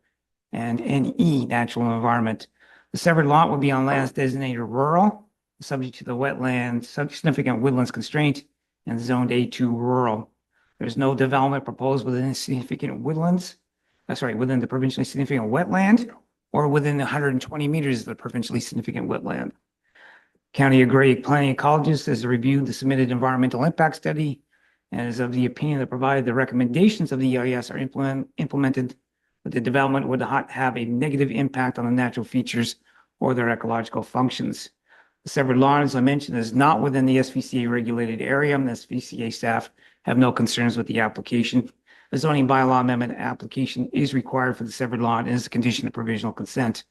S3: environment. The severed lot will be on lands designated rural, subject to the wetland, significant woodlands constraint, and zoned A2 rural. There's no development proposed within significant woodlands, within the provincially significant wetland, or within 120 meters of the provincially significant wetland. County of Grey Planning Ecologist has reviewed the submitted environmental impact study and is of the opinion that provided the recommendations of the EIS are implemented, that the development would not have a negative impact on the natural features or their ecological functions. The severed lot, as I mentioned, is not within the SPCA regulated area, and the SPCA staff have no concerns with the application. The zoning bylaw amendment application is required for the severed lot and is a condition of provisional consent.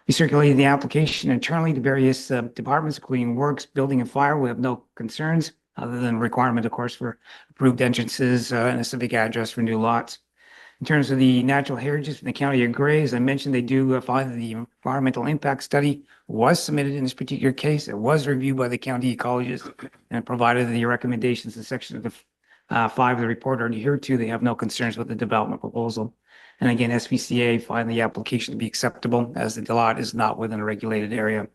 S3: We circulated the application internally to various departments, including Works, Building, and Fire. We have no concerns other than requirement, of course, for approved entrances and a civic address for new lots. In terms of the natural heritages from the County of Grey, as I mentioned, they do find that the environmental impact study was submitted in this particular case. It was reviewed by the county ecologist and provided the recommendations in section of the 5 of the report are adhered to. They have no concerns with the development proposal. And again, SPCA find the application to be acceptable as the lot is not within a regulated area.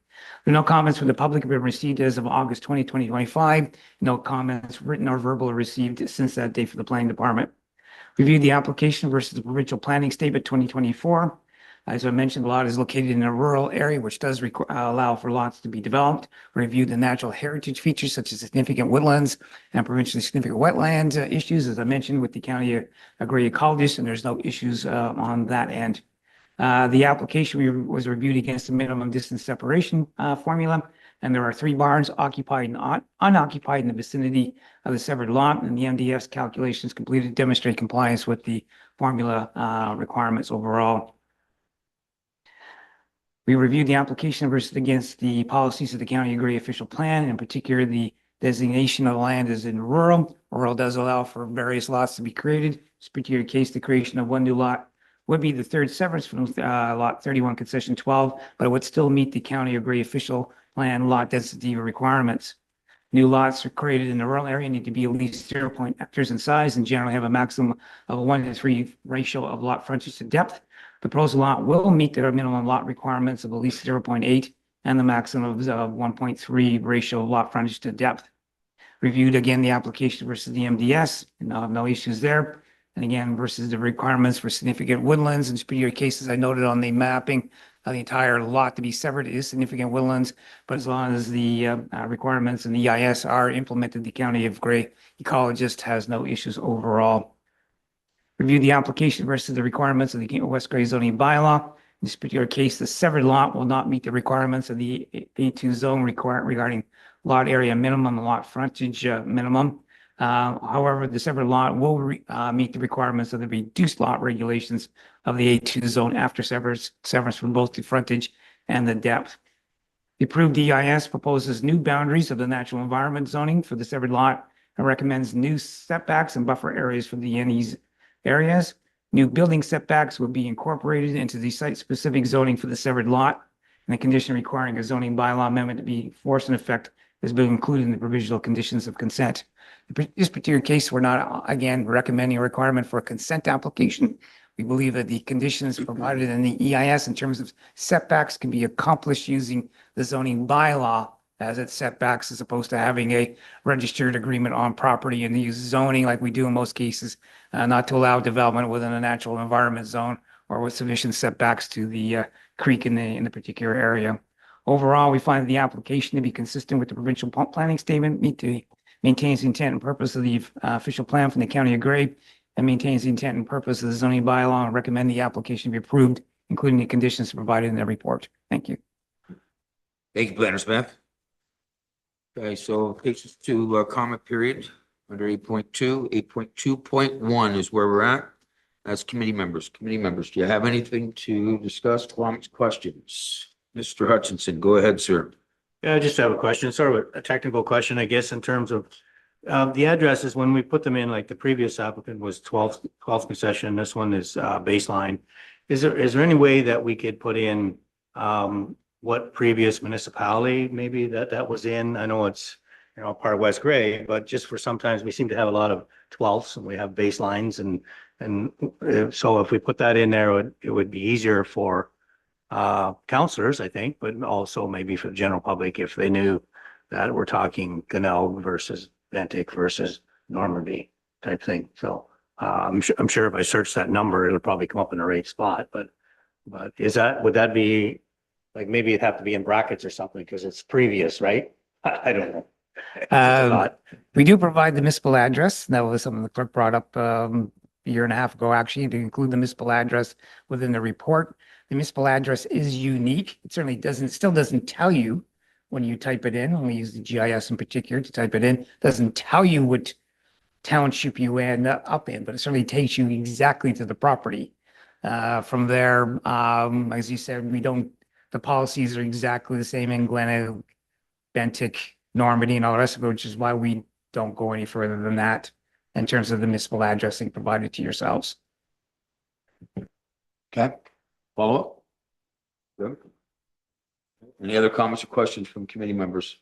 S3: There are no comments from the public have been received as of August 20, 2025. No comments written or verbal are received since that date for the planning department. Reviewed the application versus the provincial planning statement 2024. As I mentioned, the lot is located in a rural area, which does allow for lots to be developed. Reviewed the natural heritage features such as significant woodlands and provincially significant wetlands issues, as I mentioned, with the County of Grey ecologist, and there's no issues on that end. The application was reviewed against the minimum distance separation formula. and there are 3 barns occupied and unoccupied in the vicinity of the severed lot, and the MDF's calculations completed demonstrate compliance with the formula requirements overall. We reviewed the application versus against the policies of the County of Gray official plan, in particular, the designation of the land is in rural. Rural does allow for various lots to be created. This particular case, the creation of one new lot would be the third severance from lot 31 concession 12, but it would still meet the County of Gray official plan lot density requirements. New lots are created in the rural area need to be at least 0.8 hectares in size and generally have a maximum of a 1:3 ratio of lot frontage to depth. The proposed lot will meet their minimum lot requirements of at least 0.8 and the maximum of 1.3 ratio of lot frontage to depth. Reviewed again the application versus the MDS, and no issues there. And again, versus the requirements for significant woodlands. In particular cases, I noted on the mapping, the entire lot to be severed is significant woodlands, but as long as the requirements in the EIS are implemented, the County of Gray ecologist has no issues overall. Review the application versus the requirements of the West Gray zoning bylaw. In this particular case, the severed lot will not meet the requirements of the A2 zone regarding lot area minimum and lot frontage minimum. However, the severed lot will meet the requirements of the reduced lot regulations of the A2 zone after severance from both the frontage and the depth. The approved EIS proposes new boundaries of the natural environment zoning for the severed lot and recommends new setbacks and buffer areas for the NE's areas. New building setbacks will be incorporated into the site-specific zoning for the severed lot, and the condition requiring a zoning bylaw amendment to be forced in effect has been included in the provisional conditions of consent. In this particular case, we're not, again, recommending a requirement for a consent application. We believe that the conditions provided in the EIS in terms of setbacks can be accomplished using the zoning bylaw as its setbacks, as opposed to having a registered agreement on property and use zoning like we do in most cases, not to allow development within a natural environment zone or with sufficient setbacks to the creek in the particular area. Overall, we find the application to be consistent with the provincial planning statement, maintains the intent and purpose of the official plan from the County of Gray, and maintains the intent and purpose of the zoning bylaw, and recommend the application be approved, including the conditions provided in the report. Thank you.
S1: Thank you, Planner Smith. Okay, so it takes us to comment period under 8.2. 8.2.1 is where we're at. That's committee members. Committee members, do you have anything to discuss? Comments, questions? Mr. Hutchinson, go ahead, sir.
S9: Yeah, I just have a question, sort of a technical question, I guess, in terms of the addresses, when we put them in, like the previous applicant was 12th concession, this one is baseline. Is there any way that we could put in what previous municipality maybe that was in? I know it's, you know, part of West Gray, but just for sometimes we seem to have a lot of 12ths and we have baselines, and so if we put that in there, it would be easier for counselors, I think, but also maybe for the general public if they knew that we're talking Gunnell versus Bentic versus Normandy type thing. So I'm sure if I search that number, it'll probably come up in the right spot. But would that be like, maybe it'd have to be in brackets or something because it's previous, right? I don't know.
S3: We do provide the municipal address. That was something the clerk brought up a year and a half ago, actually, to include the municipal address within the report. The municipal address is unique. It certainly still doesn't tell you when you type it in. When we use the GIS in particular to type it in, doesn't tell you what township you end up in, but it certainly takes you exactly to the property. From there, as you said, the policies are exactly the same in Glenelg, Bentic, Normandy, and all the rest of it, which is why we don't go any further than that in terms of the municipal addressing provided to yourselves.
S1: Okay, follow up? Good. Any other comments or questions from committee members?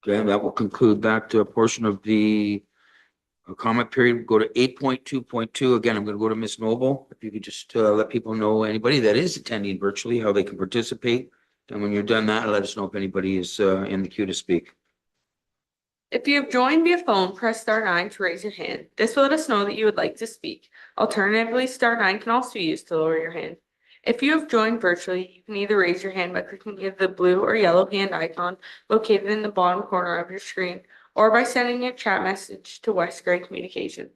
S1: Okay, that will conclude that portion of the comment period. We'll go to 8.2.2. Again, I'm going to go to Ms. Noble. If you could just let people know, anybody that is attending virtually, how they can participate. And when you're done that, let us know if anybody is in the queue to speak.
S2: If you have joined via phone, press *9 to raise your hand. This will let us know that you would like to speak. Alternatively, *9 can also be used to lower your hand. If you have joined virtually, you can either raise your hand by clicking either the blue or yellow hand icon located in the bottom corner of your screen, or by sending a chat message to West Gray Communications.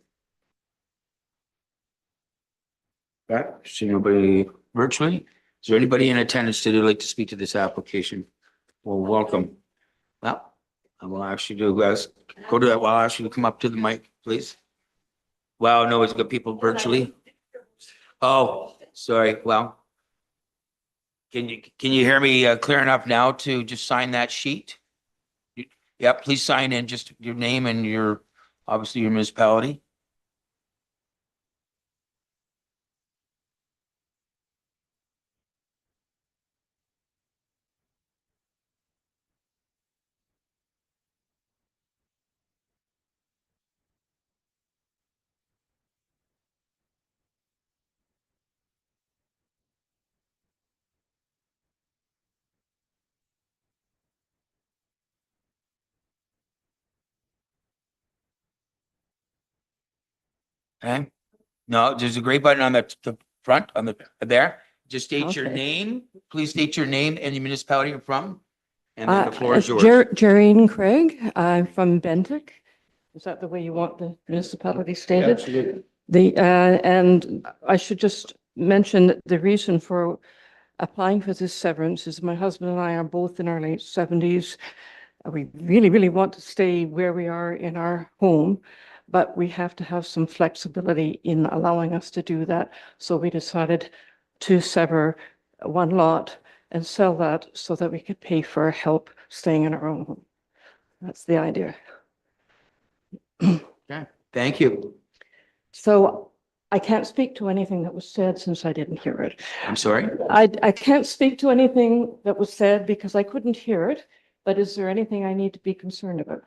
S1: Okay, see nobody virtually. Is there anybody in attendance today who'd like to speak to this application? Well, welcome. Well, I will ask you to, go to that, well, I'll ask you to come up to the mic, please. Wow, no, it's got people virtually. Oh, sorry, well. Can you hear me clear enough now to just sign that sheet? Yeah, please sign in just your name and your, obviously your municipality. Okay, no, there's a gray button on the front, on the, there. Just state your
S11: Okay.
S1: name, please state your name and the municipality you're from. And then the floor is yours.
S11: Jareen Craig, I'm from Bentic. Is that the way you want the municipality stated?
S1: Absolutely.
S11: And I should just mention that the reason for applying for this severance is my husband and I are both in our late 70s. We really, really want to stay where we are in our home, but we have to have some flexibility in allowing us to do that. So we decided to sever one lot and sell that so that we could pay for help staying in our own home. That's the idea.
S1: Okay, thank you.
S11: So I can't speak to anything that was said since I didn't hear it.
S1: I'm sorry.
S11: I can't speak to anything that was said because I couldn't hear it, but is there anything I need to be concerned about?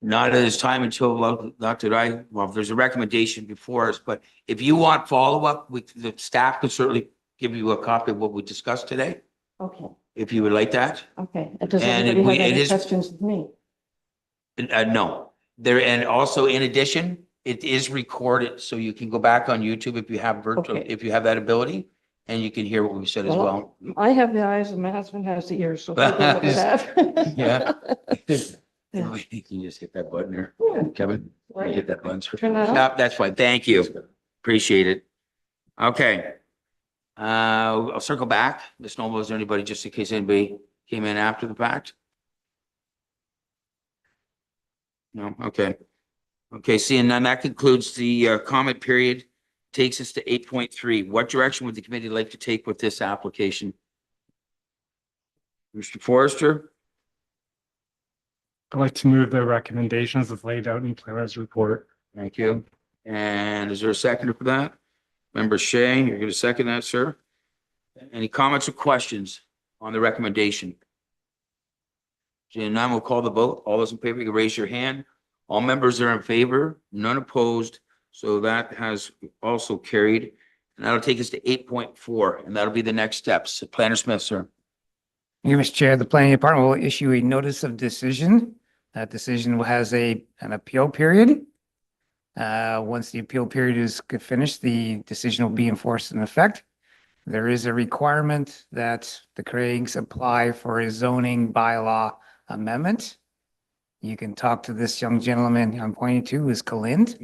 S1: Not at this time until, not that well, there's a recommendation before us, but if you want follow-up, the staff could certainly give you a copy of what we discussed today,
S11: Okay,
S1: if you would like that.
S11: okay. And does
S1: And if
S11: anybody have
S1: it
S11: any
S1: is-
S11: questions of me?
S1: No, there, and also in addition, it is recorded, so you can go back on YouTube if you have virtual,
S11: Okay.
S1: if you have that ability, and you can hear what we said as well.
S11: I have the eyes and my husband has the ears, so we'll go with that.
S1: Yeah.
S11: Yeah.
S1: You can just hit that button there, Kevin. Hit that button.
S11: Turn that on?
S1: Yep, that's fine. Thank you. Appreciate it. Okay. I'll circle back. Ms. Noble, is there anybody, just in case anybody came in after the fact? No, okay. Okay, seeing none, that concludes the comment period. Takes us to 8.3. What direction would the committee like to take with this application? Mr. Forrester?
S12: I'd like to move the recommendations as laid out in planner's report.
S1: Thank you. And is there a seconder for that? Member Shea, you're going to second that, sir? Any comments or questions on the recommendation? Seeing none, we'll call the vote. All those in favor, you can raise your hand. All members are in favor, none opposed. So that has also carried. And that'll take us to 8.4, and that'll be the next steps. Planner Smith, sir.
S3: Thank you, Mr. Chair. The planning department will issue a notice of decision. That decision has an appeal period. Once the appeal period is finished, the decision will be enforced in effect. There is a requirement that the Craigs apply for a zoning bylaw amendment. You can talk to this young gentleman I'm pointing to, is Kalind,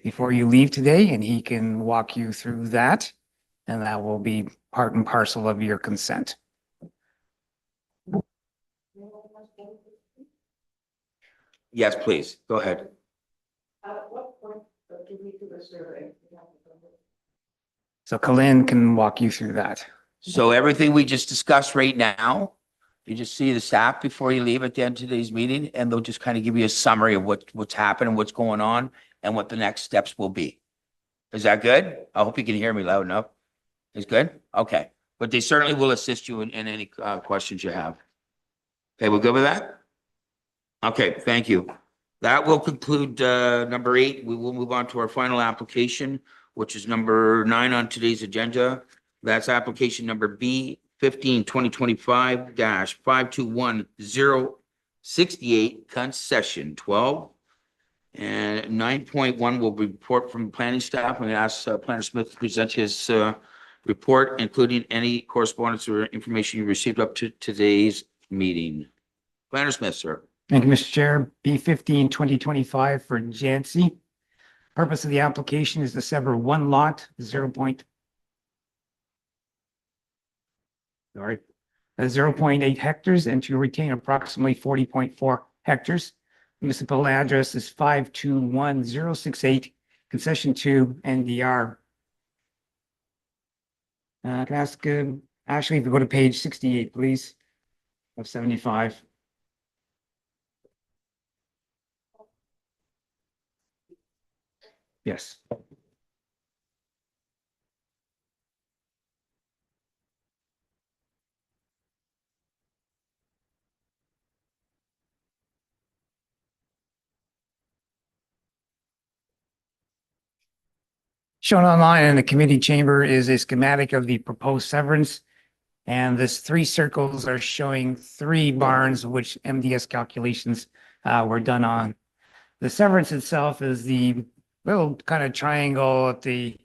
S3: before you leave today, and he can walk you through that. And that will be part and parcel of your consent.
S1: Yes, please. Go ahead.
S3: So Kalind can walk you through that.
S1: So everything we just discussed right now, you just see the staff before you leave at the end of today's meeting, and they'll just kind of give you a summary of what's happening, what's going on, and what the next steps will be. Is that good? I hope you can hear me loud enough. Is good? Okay. But they certainly will assist you in any questions you have. Okay, we're good with that? Okay, thank you. That will conclude number 8. We will move on to our final application, which is number 9 on today's agenda. That's application number B15-2025-521068, concession 12. And 9.1 will be report from planning staff. I'm going to ask Planner Smith to present his report, including any correspondence or information you received up to today's meeting. Planner Smith, sir.
S3: Thank you, Mr. Chair. B15-2025 for Jancy. Purpose of the application is to sever one lot, sorry, 0.8 hectares and to retain approximately 40.4 hectares. Municipal address is 521068, concession 2, NDR. Can I ask, Ashley, if you go to page 68, please, of 75. Yes. Shown online in the committee chamber is a schematic of the proposed severance. And this 3 circles are showing 3 barns, which MDS calculations were done on. The severance itself is the little kind of triangle at the,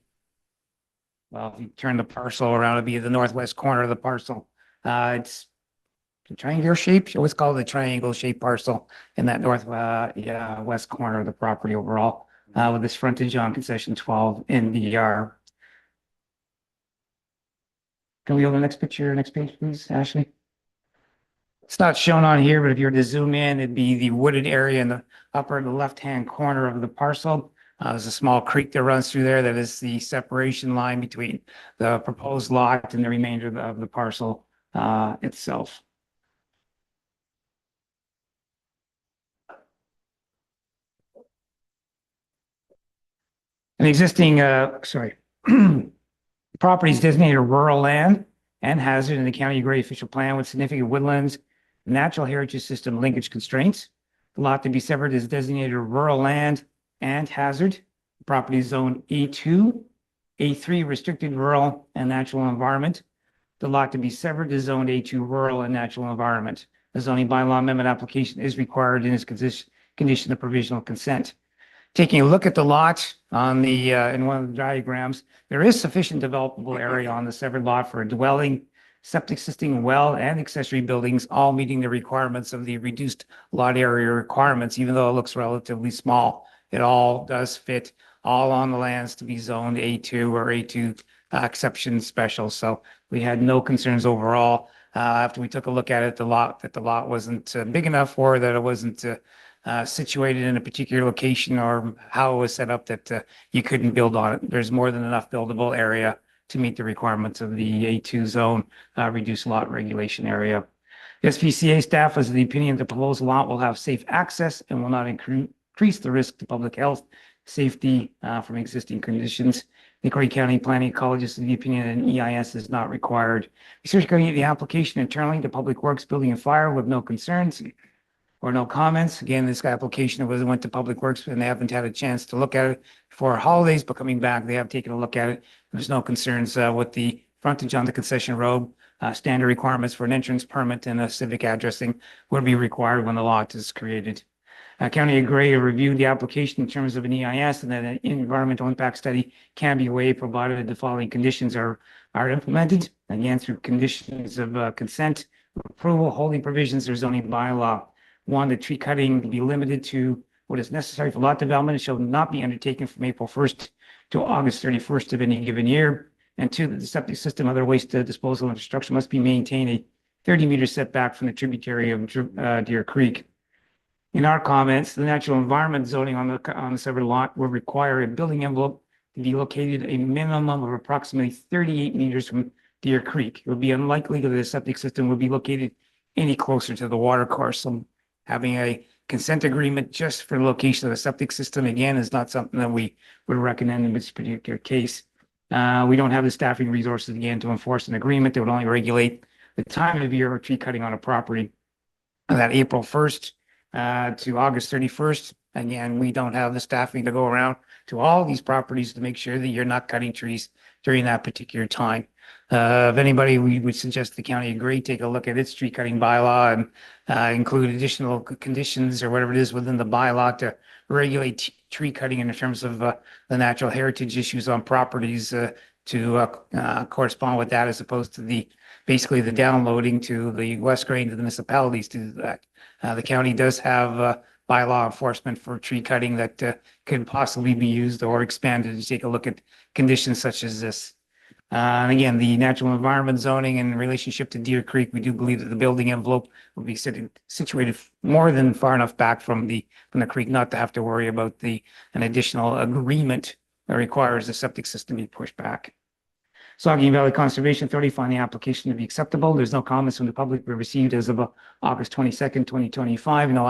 S3: well, if you turn the parcel around, it'd be the northwest corner of the parcel. It's the triangular shape, always call it the triangle shaped parcel in that west corner of the property overall, with this frontage on concession 12 in DDR. Can we go to the next picture, next page, please, Ashley? It's not shown on here, but if you were to zoom in, it'd be the wooded area in the upper left-hand corner of the parcel. There's a small creek that runs through there that is the separation line between the proposed lot and the remainder of the parcel itself. An existing, property is designated rural land and hazard in the County of Grey official plan with significant woodlands, natural heritage system linkage constraints. The lot to be severed is designated rural land and hazard. Property zone A2, A3 restricted rural and natural environment. The lot to be severed is zoned A2 rural and natural environment. The zoning bylaw amendment application is required in its condition of provisional consent. Taking a look at the lot on the in one of the diagrams, there is sufficient developable area on the severed lot for a dwelling, septic system, well, and accessory buildings, all meeting the requirements of the reduced lot area requirements, even though it looks relatively small. It all does fit all on the lands to be zoned A2 or A2 exception special. So we had no concerns overall. After we took a look at it, the lot wasn't big enough for, that it wasn't situated in a particular location, or how it was set up that you couldn't build on it. There's more than enough buildable area to meet the requirements of the A2 zone reduced lot regulation area. The SPCA staff is of the opinion the proposed lot will have safe access and will not increase the risk to public health, safety from existing conditions. The Grey County Planning College is of the opinion an EIS is not required. Research going the application internally to Public Works, Building and Fire with no concerns or no comments. Again, this application went to Public Works and they haven't had a chance to look at it for holidays, but coming back, they have taken a look at it. There's no concerns with the frontage on the concession road. Standard requirements for an entrance permit and a civic addressing would be required when the lot is created. County of Grey reviewed the application in terms of an EIS, and that an environmental impact study can be waived provided the following conditions are implemented. Again, through conditions of consent, approval, holding provisions, or zoning bylaw. 1, the tree cutting be limited to what is necessary for lot development. It shall not be undertaken from April 1st to August 31st of any given year. And 2, that the septic system, other waste disposal infrastructure must be maintained a 30-meter setback from the tributary of Deer Creek. In our comments, the natural environment zoning on the severed lot will require a building envelope to be located a minimum of approximately 38 meters from Deer Creek. It would be unlikely that the septic system would be located any closer to the water course. So having a consent agreement just for the location of the septic system, again, is not something that we would recommend in this particular case. We don't have the staffing resources, again, to enforce an agreement that would only regulate the time of year of tree cutting on a property. That April 1st to August 31st, again, we don't have the staffing to go around to all these properties to make sure that you're not cutting trees during that particular time. If anybody, we would suggest the County of Grey take a look at its tree cutting bylaw and include additional conditions or whatever it is within the bylaw to regulate tree cutting in terms of the natural heritage issues on properties to correspond with that, as opposed to basically the downloading to the West Grey, to the municipalities to do that. The county does have bylaw enforcement for tree cutting that could possibly be used or expanded to take a look at conditions such as this. And again, the natural environment zoning in relationship to Deer Creek, we do believe that the building envelope will be situated more than far enough back from the creek not to have to worry about an additional agreement that requires the septic system be pushed back. Saugeen Valley Conservation Authority find the application to be acceptable. There's no comments from the public were received as of August 22nd, 2025. No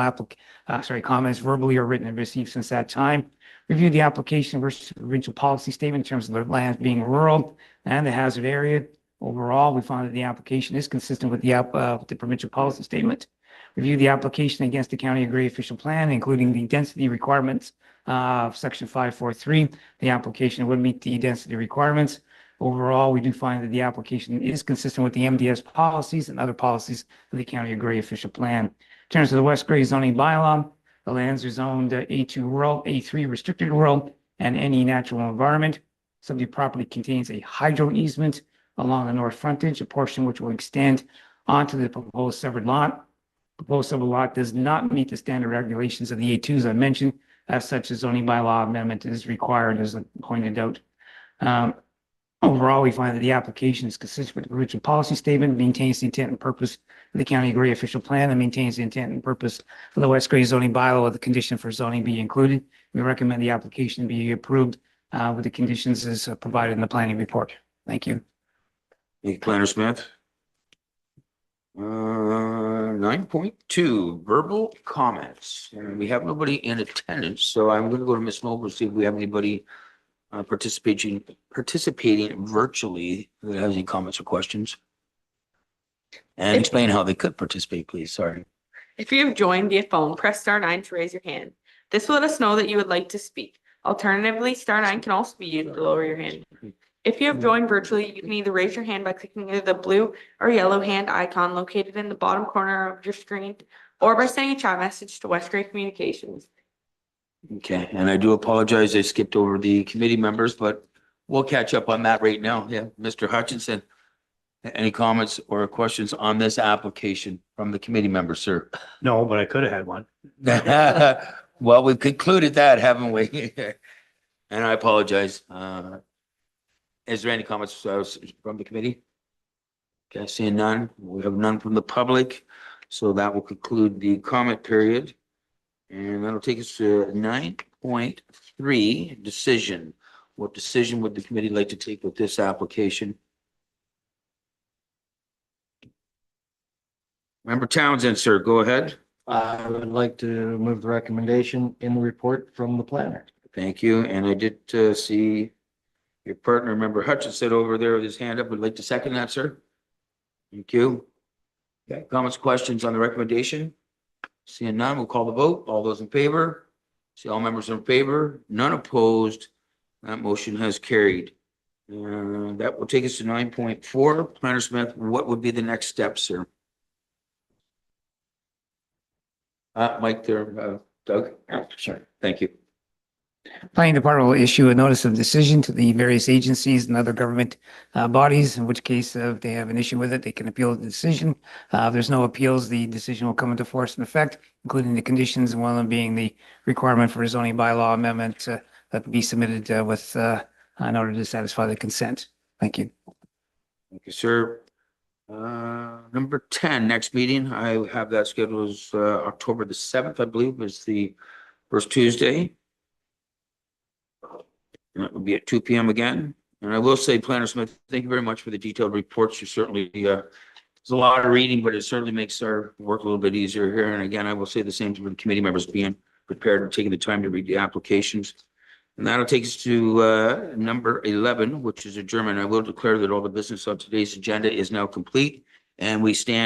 S3: comments verbally or written have received since that time. Review the application versus the provincial policy statement in terms of the land being rural and the hazard area. Overall, we found that the application is consistent with the provincial policy statement. Review the application against the County of Grey official plan, including the density requirements of section 543. The application would meet the density requirements. Overall, we do find that the application is consistent with the MDS policies and other policies of the County of Grey official plan. In terms of the West Grey zoning bylaw, the lands are zoned A2 rural, A3 restricted rural, and any natural environment. Subject property contains a hydro easement along the north frontage, a portion which will extend onto the proposed severed lot. Proposed severed lot does not meet the standard regulations of the A2s I mentioned. As such, a zoning bylaw amendment is required, as I pointed out. Overall, we find that the application is consistent with the provincial policy statement, maintains the intent and purpose of the County of Grey official plan, and maintains the intent and purpose of the West Grey zoning bylaw with the condition for zoning be included. We recommend the application be approved with the conditions as provided in the planning report. Thank you.
S1: Thank you, Planner Smith. 9.2, verbal comments. And we have nobody in attendance, so I'm going to go to Ms. Noble, see if we have anybody participating virtually that has any comments or questions. And explain how they could participate, please. Sorry.
S2: If you have joined via phone, press star 9 to raise your hand. This will let us know that you would like to speak. Alternatively, star 9 can also be used to lower your hand. If you have joined virtually, you can either raise your hand by clicking either the blue or yellow hand icon located in the bottom corner of your screen, or by sending a chat message to West Grey Communications.
S1: Okay, and I do apologize. I skipped over the committee members, but we'll catch up on that right now. Yeah, Mr. Hutchinson, any comments or questions on this application from the committee members, sir?
S9: No, but I could have had one.
S1: Well, we've concluded that, haven't we? And I apologize. Is there any comments from the committee? Okay, seeing none. We have none from the public. So that will conclude the comment period. And that'll take us to 9.3, decision. What decision would the committee like to take with this application? Member Townsend, sir, go ahead.
S5: I would like to move the recommendation in the report from the planner.
S1: Thank you. And I did see your partner, Member Hutchinson, over there with his hand up. Would like to second that, sir? Thank you. Okay, comments, questions on the recommendation? Seeing none, we'll call the vote. All those in favor? See all members in favor, none opposed. That motion has carried. That will take us to 9.4. Planner Smith, what would be the next step, sir? Mike there, Doug? Sorry. Thank you.
S3: Planning Department will issue a notice of decision to the various agencies and other government bodies, in which case if they have an issue with it, they can appeal the decision. If there's no appeals, the decision will come into force and effect, including the conditions, one of them being the requirement for a zoning bylaw amendment that be submitted in order to satisfy the consent. Thank you.
S1: Thank you, sir. Number 10, next meeting, I have that scheduled as October the 7th, I believe, is the first Tuesday. And that will be at 2 p.m. again. And I will say, Planner Smith, thank you very much for the detailed reports. You certainly, there's a lot of reading, but it certainly makes our work a little bit easier here. And again, I will say the same for the committee members being prepared and taking the time to read the applications. And that'll take us to number 11, which is adjournment. I will declare that all the business on today's agenda is now complete, and we stand